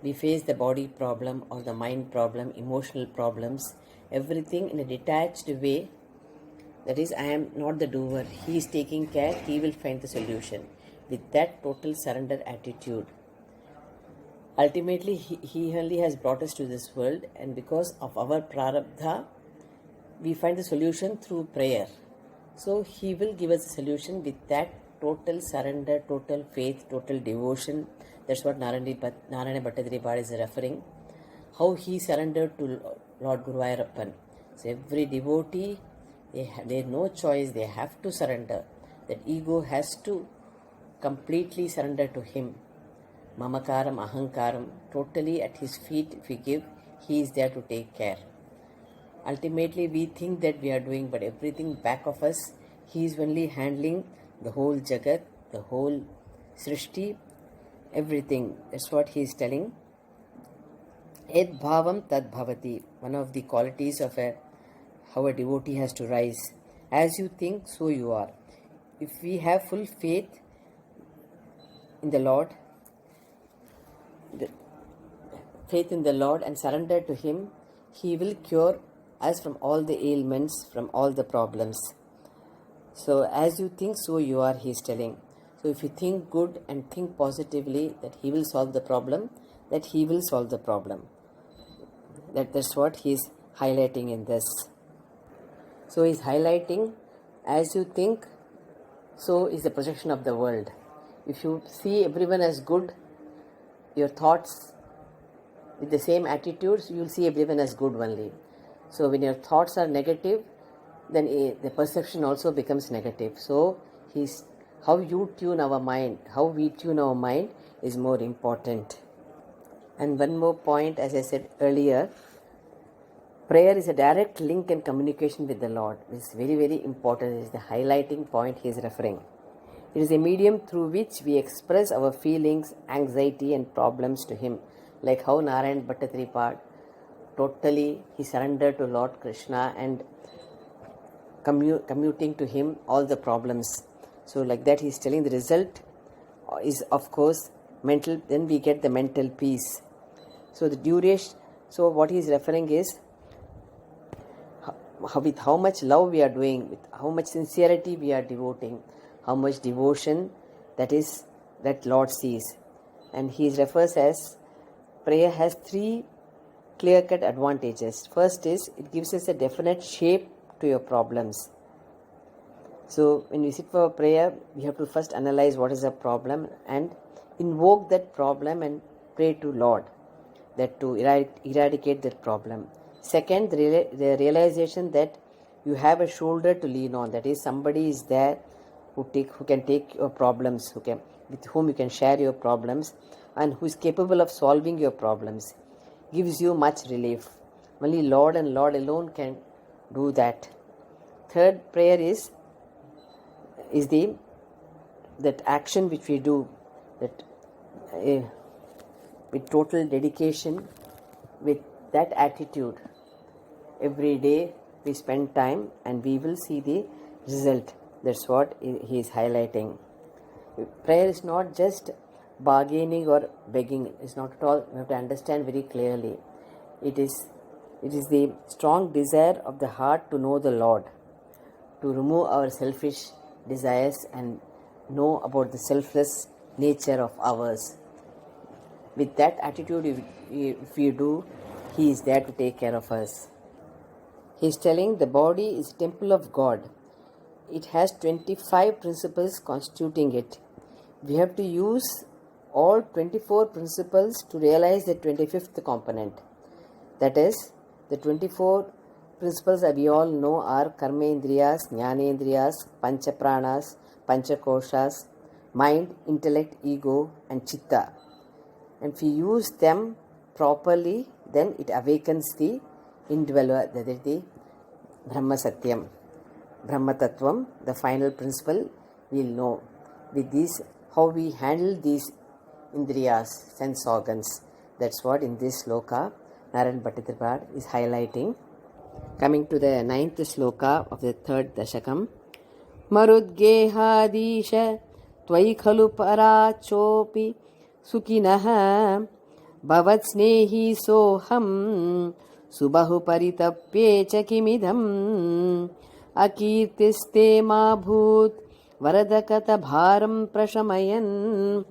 we face the body problem or the mind problem, emotional problems, everything in a detached way. That is, I am not the doer, he is taking care, he will find the solution. With that total surrender attitude, ultimately he only has brought us to this world, and because of our prarabdha, we find the solution through prayer. So he will give us a solution with that total surrender, total faith, total devotion. That's what Narayana Bhattacharya is referring. How he surrendered to Lord Guruvayurappan. So every devotee, they have no choice, they have to surrender. That ego has to completely surrender to him. Mamakaram, ahankaram, totally at his feet if we give, he is there to take care. Ultimately we think that we are doing, but everything back of us, he is only handling the whole jagat, the whole srishti, everything. That's what he is telling. Ed bhavam tad bhavati. One of the qualities of how a devotee has to rise. As you think, so you are. If we have full faith in the Lord, and surrender to him, he will cure us from all the ailments, from all the problems. So as you think, so you are, he is telling. So if you think good and think positively that he will solve the problem, that he will solve the problem. That's what he is highlighting in this. So he is highlighting, as you think, so is the projection of the world. If you see everyone as good, your thoughts with the same attitudes, you will see everyone as good only. So when your thoughts are negative, then the perception also becomes negative. So how you tune our mind, how we tune our mind is more important. And one more point, as I said earlier, prayer is a direct link and communication with the Lord. It's very, very important. It is the highlighting point he is referring. It is a medium through which we express our feelings, anxiety and problems to him. Like how Narayana Bhattacharya totally he surrendered to Lord Krishna and commuting to him all the problems. So like that he is telling the result is of course mental, then we get the mental peace. So the duration, so what he is referring is with how much love we are doing, with how much sincerity we are devoting, how much devotion that Lord sees. And he refers as prayer has 3 clear-cut advantages. First is it gives us a definite shape to your problems. So when we sit for a prayer, we have to first analyze what is the problem and invoke that problem and pray to Lord that to eradicate that problem. Second, the realization that you have a shoulder to lean on. That is, somebody is there who can take your problems, with whom you can share your problems, and who is capable of solving your problems. Gives you much relief. Only Lord and Lord alone can do that. Third, prayer is that action which we do, that with total dedication, with that attitude. Every day we spend time and we will see the result. That's what he is highlighting. Prayer is not just bargaining or begging. It's not at all. We have to understand very clearly. It is the strong desire of the heart to know the Lord, to remove our selfish desires and know about the selfless nature of ours. With that attitude, if we do, he is there to take care of us. He is telling the body is a temple of God. It has 25 principles constituting it. We have to use all 24 principles to realize the 25th component. That is, the 24 principles that we all know are Karmendriyas, Jnanendriyas, Panchapranas, Panchakoshas, mind, intellect, ego, and Chitta. And if we use them properly, then it awakens the indweller, that is the Brahma Satyam, Brahma Tattvam, the final principle we will know. With these, how we handle these Indriyas, sense organs. That's what in this sloka Narayan Bhattitripad is highlighting. Coming to the 9th sloka of the 3rd Dashakam. Marudgehadisha Tvai khalu parachopi Sukinaha Bhavat snehi soham Subahu paritapye chakimidham Akirtiste ma bhut Varadakata bharam prashamayan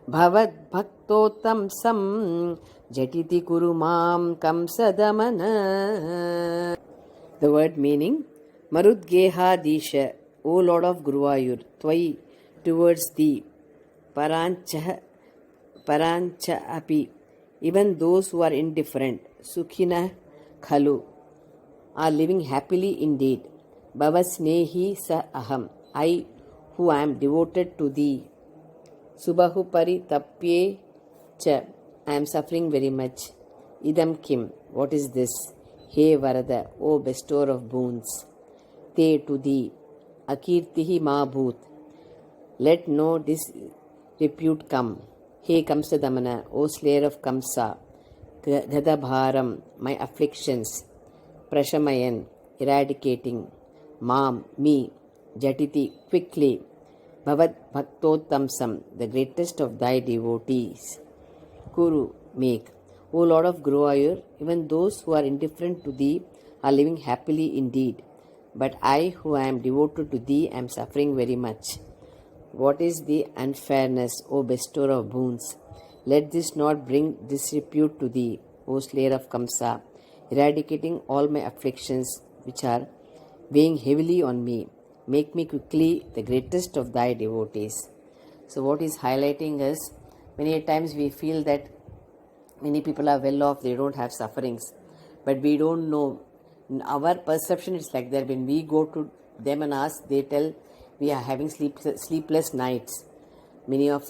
Bhavat bhaktotamsam Jatiti kuru mam kamsadamana. The word meaning, Marudgehadisha, O Lord of Guruvayur, Tvai, towards thee, Parancha api, even those who are indifferent, Sukhina khalu, are living happily indeed. Bhavasnehi sa aham, I who am devoted to thee. Subahu pari tapye cha, I am suffering very much. Idam kim, what is this? He Varada, O bestower of boons. Te, to thee. Akirtihi ma bhoot, let no disrepute come. He Kamsadamana, O slayer of Kamsa. Dhadabharam, my afflictions. Prashamayan, eradicating. Mam, me. Jatiti, quickly. Bhavat bhaktotamsam, the greatest of thy devotees. Kuru, make. O Lord of Guruvayur, even those who are indifferent to thee are living happily indeed. But I, who am devoted to thee, am suffering very much. What is the unfairness, O bestower of boons? Let this not bring disrepute to thee, O slayer of Kamsa, eradicating all my afflictions which are weighing heavily on me. Make me quickly the greatest of thy devotees. So what is highlighting is, many times we feel that many people are well off, they don't have sufferings. But we don't know. In our perception, it's like that. When we go to them and ask, they tell we are having sleepless nights. Many of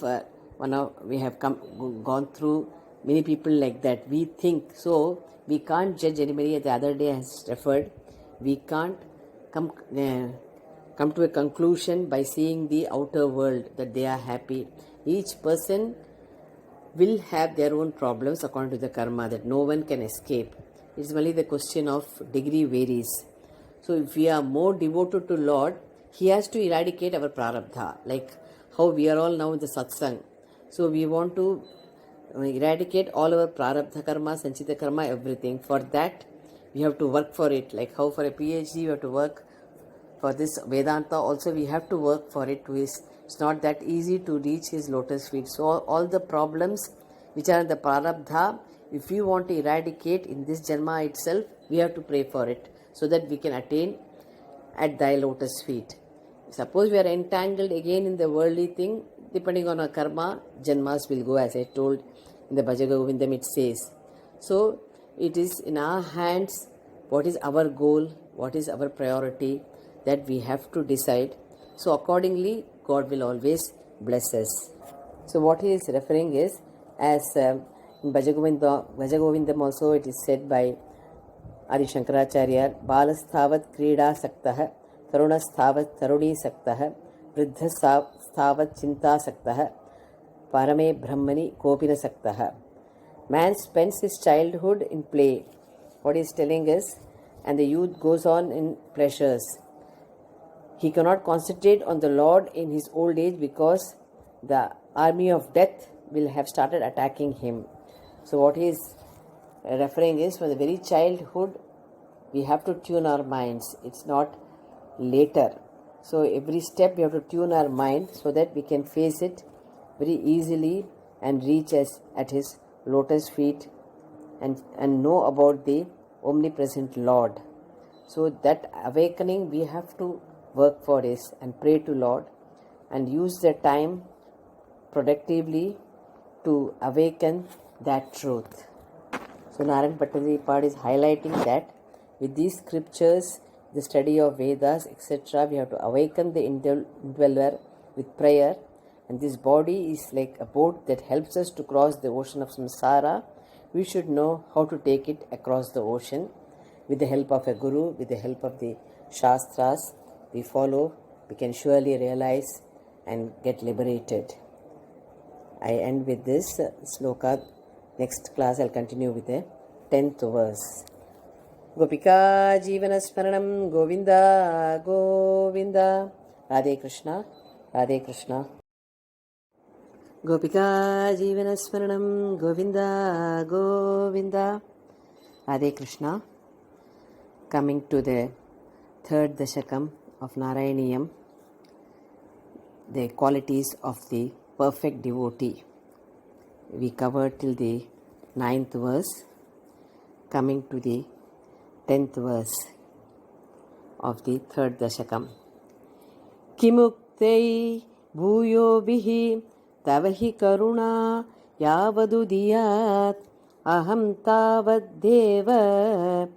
we have gone through many people like that. We think so. We can't judge anybody. The other day has referred. We can't come to a conclusion by seeing the outer world that they are happy. Each person will have their own problems according to the karma that no one can escape. It's only the question of degree varies. So if we are more devoted to Lord, He has to eradicate our prarabdha, like how we are all now in the satsang. So we want to eradicate all our prarabdha karma, sanchita karma, everything. For that, we have to work for it. Like how for a PhD, you have to work for this Vedanta. Also, we have to work for it. It's not that easy to reach His lotus feet. So all the problems which are in the prarabdha, if we want to eradicate in this Janma itself, we have to pray for it so that we can attain at thy lotus feet. Suppose we are entangled again in the worldly thing, depending on our karma, Janmas will go, as I told in the Bhaja Govindam it says. So it is in our hands what is our goal, what is our priority, that we have to decide. So accordingly, God will always bless us. So what he is referring is, as in Bhaja Govindam also it is said by Adi Shankaracharya, Balasthavat Krida Saktah, Tarunasthavat Taruni Saktah, Vriddhasthavat Chinta Saktah, Parame Brahmani Kopina Saktah. Man spends his childhood in play. What he is telling is, and the youth goes on in pleasures. He cannot concentrate on the Lord in his old age because the army of death will have started attacking him. So what he is referring is, from the very childhood, we have to tune our minds. It's not later. So every step we have to tune our mind so that we can face it very easily and reach us at his lotus feet and know about the omnipresent Lord. So that awakening we have to work for this and pray to Lord and use the time productively to awaken that truth. So Narayan Bhattacharya is highlighting that with these scriptures, the study of Vedas, etc., we have to awaken the indweller with prayer. And this body is like a boat that helps us to cross the ocean of samsara. We should know how to take it across the ocean with the help of a guru, with the help of the shastras we follow. We can surely realize and get liberated. I end with this sloka. Next class I'll continue with the 10th verse. Gopika Jivana Smaranam Govinda Govinda. Radhe Krishna, Radhe Krishna. Gopika Jivana Smaranam Govinda Govinda. Radhe Krishna. Coming to the third Dashakam of Narayaniyam, the qualities of the perfect devotee. We covered till the 9th verse. Coming to the 10th verse of the third Dashakam. Kimuktei bhuyo bihi tavahi karuna yavadudiyat aham tavad deva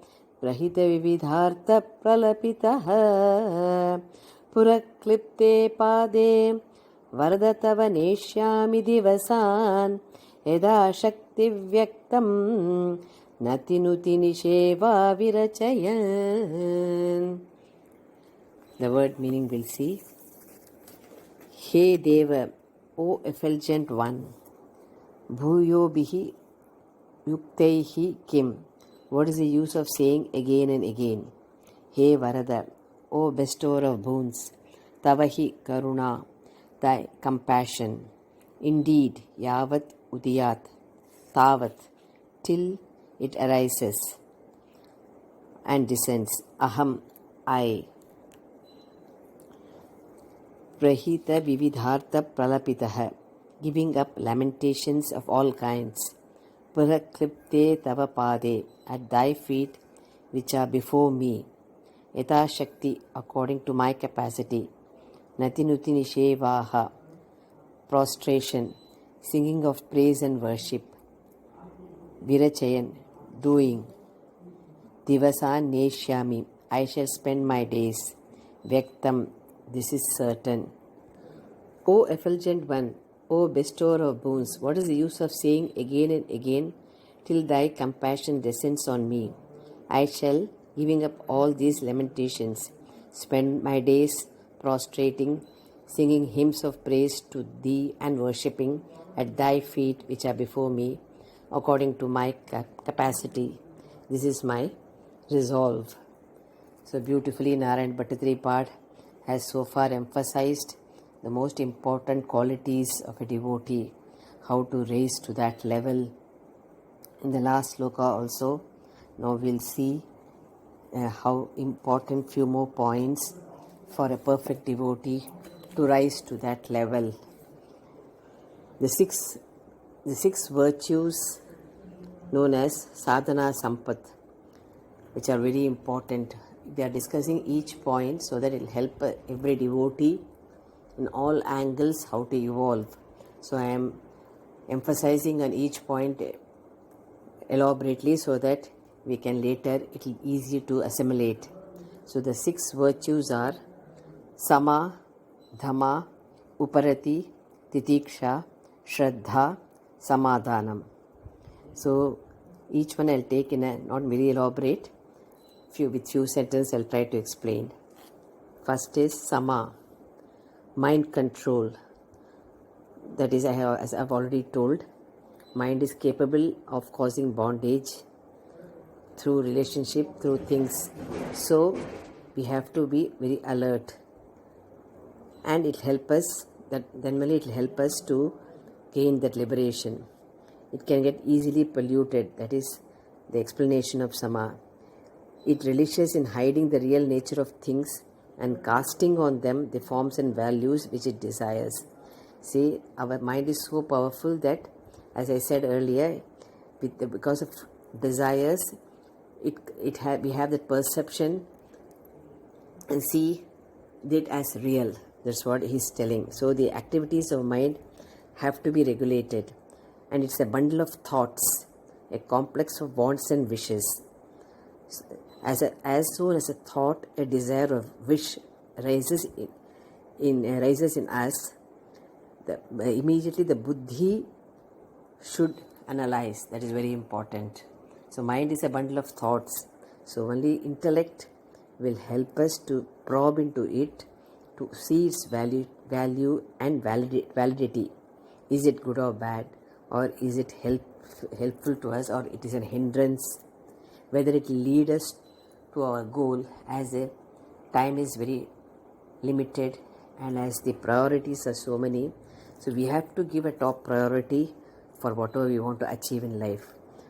prahita vividhartha pralapitah puraklipte pade vardhatava neshyami divasan yada shakti vyaktam natinuti nisheva virachayan. The word meaning we'll see. He Deva, O effulgent one, bhuyo bihi yuktaihi kim. What is the use of saying again and again? He Varada, O bestower of boons, tavahi karuna, thy compassion. Indeed, yavat udiyat, tavat, till it arises and descends. Aham, I. Prahita vividhartha pralapitah, giving up lamentations of all kinds. Puraklipte tava pade, at thy feet which are before me. Yata shakti, according to my capacity. Natinuti nishevaha, prostration, singing of praise and worship. Virachayan, doing. Divasan neshyami, I shall spend my days. Vyaktam, this is certain. O effulgent one, O bestower of boons, what is the use of saying again and again till thy compassion descends on me? I shall, giving up all these lamentations, spend my days prostrating, singing hymns of praise to thee and worshipping at thy feet which are before me, according to my capacity. This is my resolve. So beautifully Narayan Bhattacharya has so far emphasized the most important qualities of a devotee, how to raise to that level. In the last sloka also, now we'll see how important few more points for a perfect devotee to rise to that level. The six virtues known as sadhana sampat, which are very important. They are discussing each point so that it will help every devotee in all angles how to evolve. So I am emphasizing on each point elaborately so that we can later, it will be easy to assimilate. So the 6 virtues are Sama, Dhamma, Uparati, Titiksha, Shraddha, Samadhanam. So each one I'll take in a not very elaborate, with few sentences I'll try to explain. First is Sama, mind control. That is, as I've already told, mind is capable of causing bondage through relationship, through things. So we have to be very alert, and it help us. Then only it will help us to gain that liberation. It can get easily polluted. That is the explanation of Sama. It relishes in hiding the real nature of things and casting on them the forms and values which it desires. See, our mind is so powerful that, as I said earlier, because of desires, we have that perception and see it as real. That's what he's telling. So the activities of mind have to be regulated. and it's a bundle of thoughts, a complex of wants and wishes. As soon as a thought, a desire, or wish rises in us, immediately the buddhi should analyze. That is very important. So mind is a bundle of thoughts. So only intellect will help us to probe into it, to see its value and validity. Is it good or bad, or is it helpful to us, or it is an hindrance? Whether it will lead us to our goal, as the time is very limited and as the priorities are so many. So we have to give a top priority for whatever we want to achieve in life.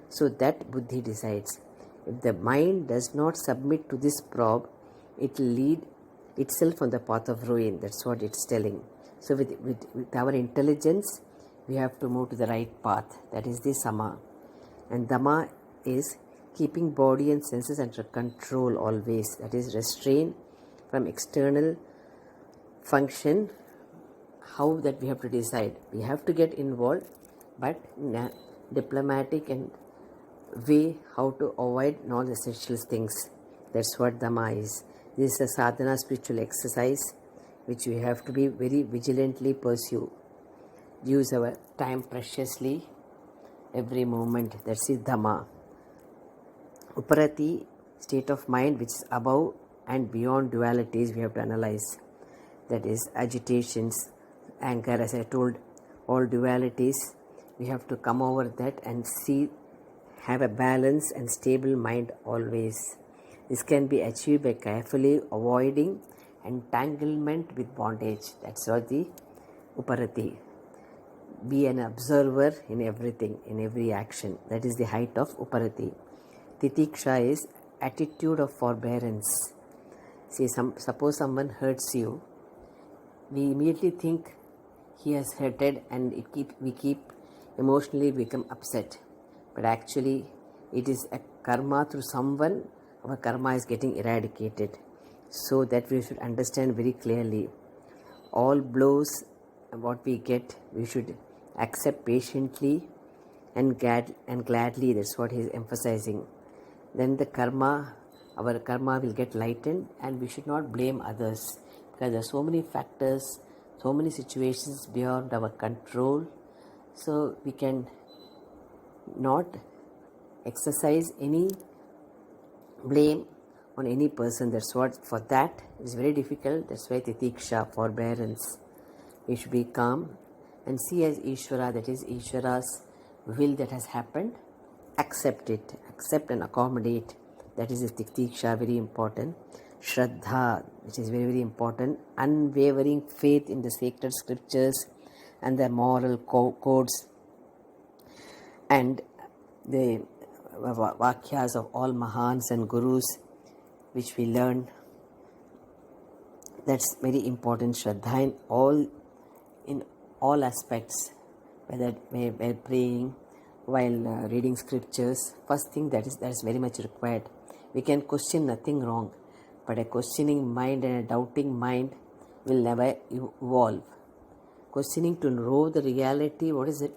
So that buddhi decides. If the mind does not submit to this probe, it will lead itself on the path of ruin. That's what it's telling. So with our intelligence, we have to move to the right path. That is the sama. And dhamma is keeping body and senses under control always. That is restraint from external function. How that we have to decide. We have to get involved, but in a diplomatic and way, how to avoid non-essential things. That's what dhamma is. This is a sadhana spiritual exercise which we have to be very vigilantly pursue. Use our time preciously every moment. That's the dhamma. Uparati, state of mind which is above and beyond dualities, we have to analyze. That is agitations, anger, as I told, all dualities. We have to come over that and see, have a balanced and stable mind always. This can be achieved by carefully avoiding entanglement with bondage. That's what the uparati. Be an observer in everything, in every action. That is the height of uparati. Titiksha is attitude of forbearance. See, suppose someone hurts you, we immediately think he has hurted, and we keep emotionally become upset. But actually, it is a karma through someone. Our karma is getting eradicated. So that we should understand very clearly. All blows, what we get, we should accept patiently and gladly. That's what he is emphasizing. Then the karma, our karma will get lightened, and we should not blame others, because there are so many factors, so many situations beyond our control. So we can not exercise any blame on any person. That's what, for that is very difficult. That's why titiksha, forbearance. We should be calm and see as Ishvara, that is Ishvara's will that has happened. Accept it, accept and accommodate. That is the titiksha, very important. Shraddha, which is very, very important. Unwavering faith in the sacred scriptures and the moral codes and the vakyas of all Mahans and Gurus which we learn. That's very important. Shraddha in all aspects, whether while praying, while reading scriptures. First thing that is very much required. We can question, nothing wrong, but a questioning mind and a doubting mind will never evolve. Questioning to know the reality, what is it?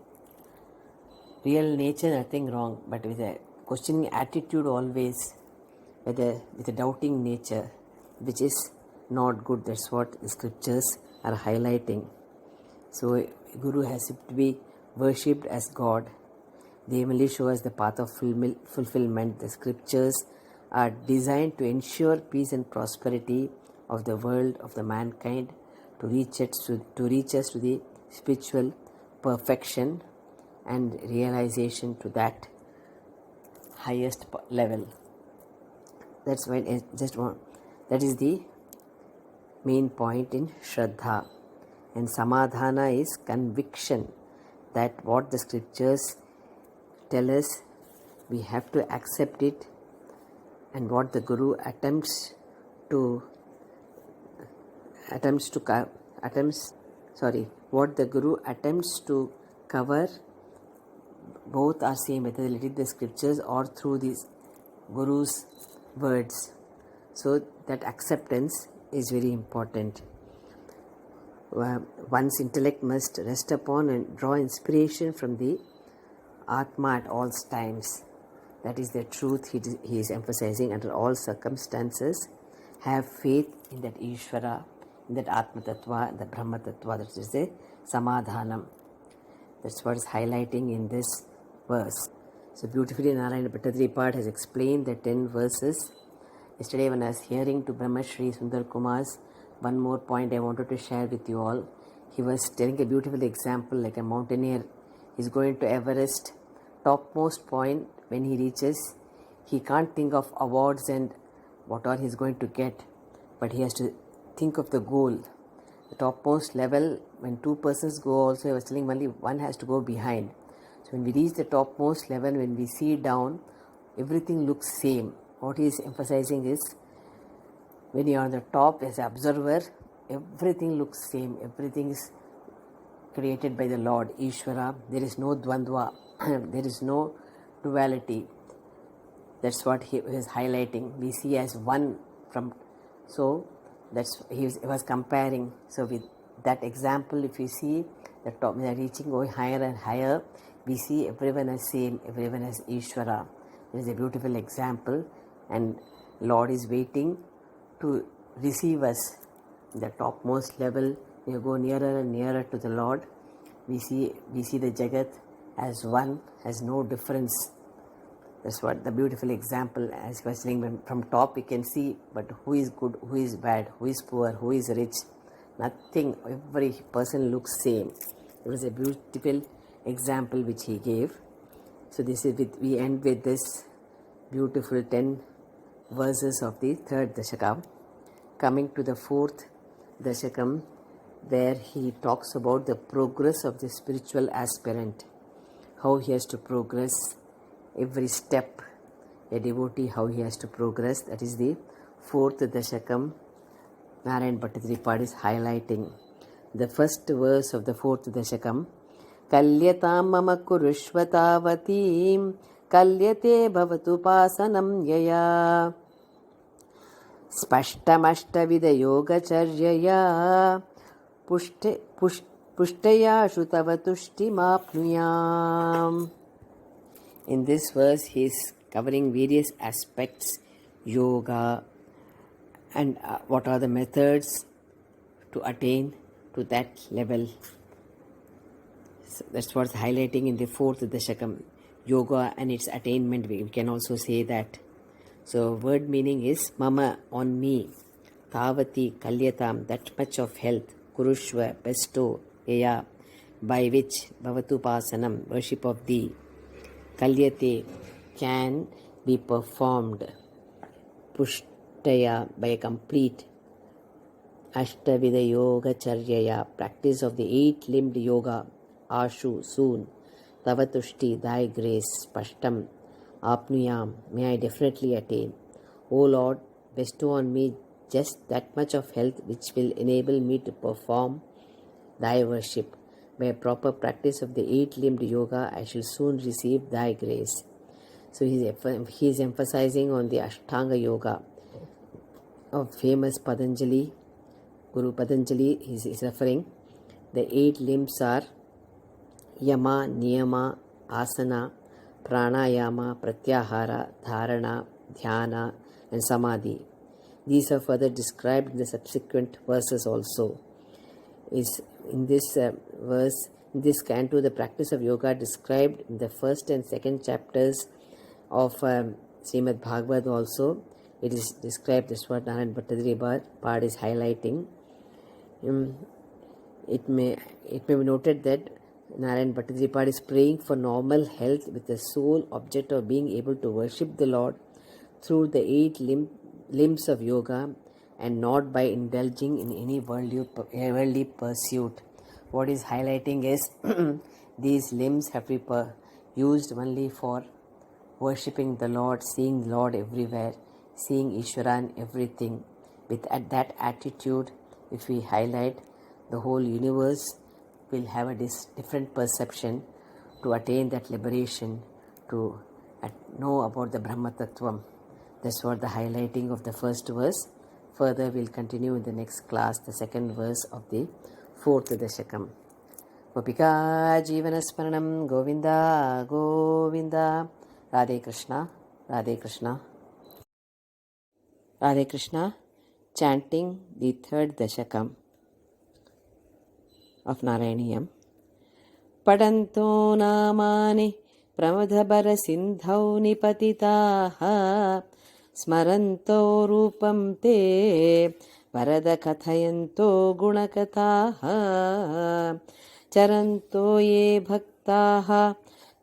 Real nature, nothing wrong, but with a questioning attitude always, with a doubting nature, which is not good. That's what the scriptures are highlighting. So Guru has to be worshipped as God. They only show us the path of fulfillment. The scriptures are designed to ensure peace and prosperity of the world, of the mankind, to reach us to the spiritual perfection and realization to that highest level. That's why that is the main point in Shraddha. And Samadhana is conviction that what the scriptures tell us, we have to accept it, and what the Guru attempts to cover, both are same, whether they read the scriptures or through these Guru's words. So that acceptance is very important. One's intellect must rest upon and draw inspiration from the Atma at all times. That is the truth he is emphasizing. Under all circumstances, have faith in that Ishvara, in that Atma Tattva, the Brahma Tattva, that is the Samadhanam. That's what is highlighting in this verse. So beautifully Narayana Bhattacharya has explained the 10 verses. Yesterday when I was hearing to Brahma Shri Sundar Kumar's, one more point I wanted to share with you all. He was telling a beautiful example, like a mountaineer is going to Everest, topmost point. When he reaches, he can't think of awards and what all he's going to get, but he has to think of the goal. The topmost level, when two persons go also, I was telling only one has to go behind. So when we reach the topmost level, when we see down, everything looks same. What he is emphasizing is, when you are on the top as an observer, everything looks same. Everything is created by the Lord, Ishvara. There is no dvandva. There is no duality. That's what he is highlighting. We see as one from. So that's he was comparing. So with that example, if you see the top, we are reaching, going higher and higher. We see everyone as same. Everyone as Ishvara. It is a beautiful example, and Lord is waiting to receive us. The topmost level, we go nearer and nearer to the Lord. We see the Jagat as one, has no difference. That's what the beautiful example, as I was saying, from top we can see, but who is good, who is bad, who is poor, who is rich, nothing, every person looks same. It was a beautiful example which he gave. So this is we end with this beautiful 10 verses of the third Dashakam. Coming to the fourth Dashakam, where he talks about the progress of the spiritual aspirant, how he has to progress every step, a devotee, how he has to progress. That is the fourth Dashakam Narayana Bhattacharya is highlighting. The first verse of the fourth Dashakam, Kalyatam mama kurushvatavatim kalyate bhavatu pasanam yaya spashtamashtavidha yogacharyaya pushtaya shutavatushtimapnuyam. In this verse, he is covering various aspects, yoga, and what are the methods to attain to that level. So that's what's highlighting in the fourth Dashakam. Yoga and its attainment, we can also say that. So word meaning is, Mama, on me, Tavati Kalyatam, that much of health, Kurushva, bestow, Yaya, by which Bhavatupasanam, worship of thee, Kalyate, can be performed, Pushtaya, by a complete Ashtavidha Yoga Charyaya, practice of the 8-limbed yoga, Ashu, soon, Tavatushti, thy grace, Pashtam, Apnuyam, may I definitely attain. O Lord, bestow on me just that much of health which will enable me to perform thy worship. By a proper practice of the 8-limbed yoga, I shall soon receive thy grace. So he is emphasizing on the Ashtanga yoga of famous Patanjali. Guru Patanjali is referring. The 8 limbs are Yama, Niyama, Asana, Pranayama, Pratyahara, Dharana, Dhyana, and Samadhi. These are further described in the subsequent verses also. In this verse, in this canto, the practice of yoga described in the first and second chapters of Srimad Bhagavad also. It is described, that's what Narayana Bhattacharya part is highlighting. It may be noted that Narayana Bhattacharya is praying for normal health with the sole object of being able to worship the Lord through the 8 limbs of yoga and not by indulging in any worldly pursuit. What is highlighting is these limbs have to be used only for worshipping the Lord, seeing the Lord everywhere, seeing Ishvara in everything. With that attitude, if we highlight, the whole universe will have a different perception to attain that liberation, to know about the Brahma Tattvam. That's what the highlighting of the first verse. Further, we'll continue in the next class, the second verse of the fourth Dashakam. Gopika जीवनस्मरणं Govind Govind. Radhe Krishna, Radhe Krishna. Radhe Krishna, chanting the third dashakam of Narayaniyam. Padanto namani pramadhabara-sindhau nipatitaha smaranto rupam te varadakathayanto gunakataha charanto ye bhaktaha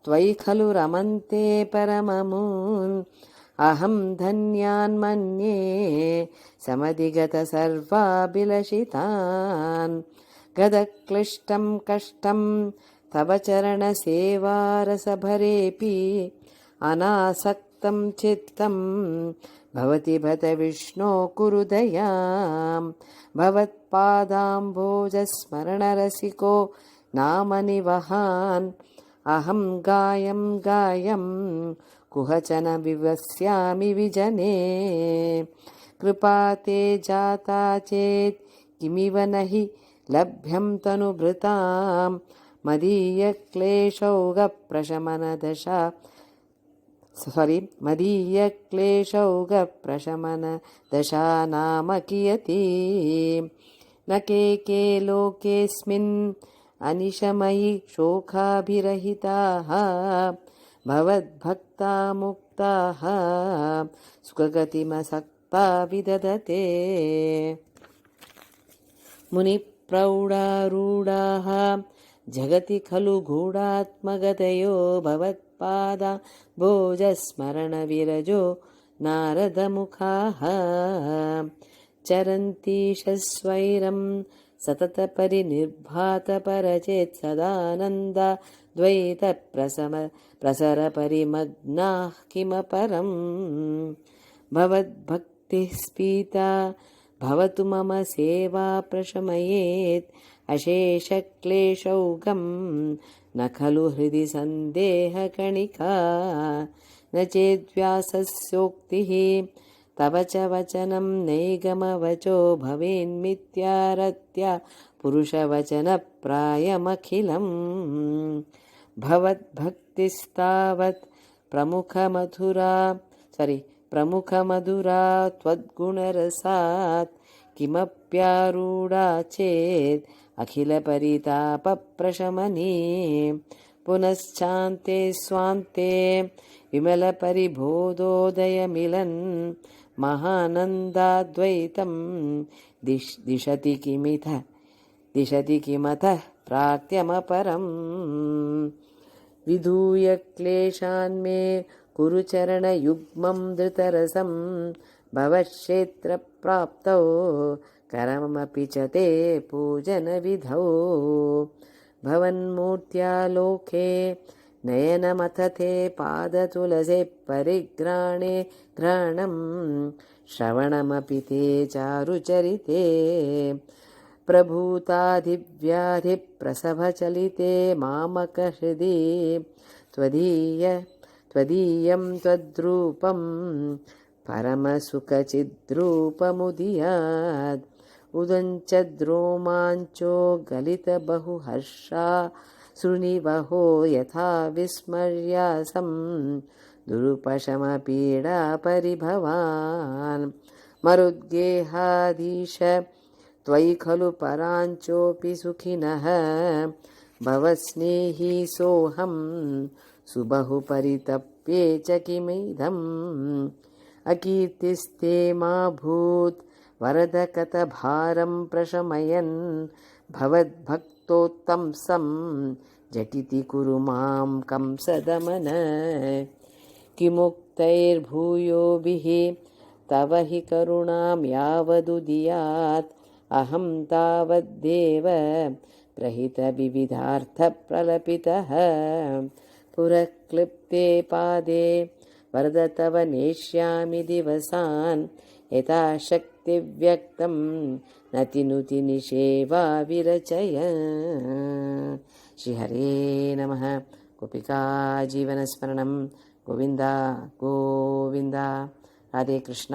त्वयि खलु रमन्ते परममुन् अहं धन्यान् मन्ये समधिगत सर्वाभिलषितान् गदक्लिष्टं कष्टं तव चरणसेवारसभरेऽपि अनासक्तं चित्तं भवति भत विष्णो कुरु दयां भवत्पादाम्भोजस्मरणरसिको नामनिवहान् अहं गायं कुहचन विवस्यामि विजने कृपा ते जाता चेत् किमिव न हि लभ्यं तनुभृतां मदीयक्लेशौघप्रशमनदशा नाम कियती न के लोकेऽस्मिन् अनिशमयि शोकाभिरहिताः भवद्भक्ता मुक्ताः सुखगतिमसक्ता विदधते मुनिप्रौढारूढाः जगति खलु गूढात्मगतयो भवत्पादा भोजस्मरणविरजो नारदमुखाः चरन्तीशस्वैरं सततपरिनिर्भातपरचेत् सदानन्दा द्वैतप्रसरपरिमग्नाः किमपरम् भवद्भक्तिः स्फीता भवतु मम सेवा प्रशमयेत् अशेषक्लेशौघं न खलु हृदि सन्देहकणिका न चेद्व्यासस्योक्तिः तव च वचनं नैगमवचो भवेन्मिथ्यारत्या पुरुषवचनप्रायमखिलम् भवद्भक्तिस्तावत् प्रमुखमधुरा त्वद्गुणरसात् किमप्यारूढा चेत् अखिलपरितापप्रशमनी पुनश्चान्ते स्वान्ते विमलपरिबोधोदयमिलन् महानन्दाद्वैतं दिशति किमतः प्राक्त्यमपरम् विधूय क्लेशान् मे कुरु चरणयुग्मं धृतरसं भवक्षेत्रप्राप्तौ करमपि च ते पूजनविधौ भवन्मूर्त्यालोके नयनमथ ते पादतुलसे परिघ्राणे घ्राणं श्रवणमपि ते चारुचरिते प्रभूताधिव्याधिप्रसभचलिते मामकहृदि त्वदीयं त्वद्रूपं परमसुखचिद्रूपमुदीयात् उदञ्चद्रोमाञ्चो गलितबहुहर्षा शृणिवहो यथा विस्मर्यासं दुरुपशमपीडापरिभवान् मरुद्गेहाधीश त्वयि खलु पराञ्चोऽपि सुखिनः भवस्नेही सोऽहं सुबहु परितप्ये च किमिदम् अकीर्तिस्ते मा भूत् वरदकतभारं प्रशमयन् भवद्भक्तोत्तंसं झटिति कुरु मां कंसदमन किमुक्तैर्भूयोभिः तव हि करुणां यावदुदीयात् अहं तावद्देव प्रहितविविधार्थप्रलपितः पुरक्लिप्ते पादे वरद तव नेष्यामि दिवसान् यथा शक्तिव्यक्तं नतिनुति निषेवा विरचय श्रीहरे नमः गोपिका जीवनस्मरणं गोविन्द गोविन्द राधे कृष्ण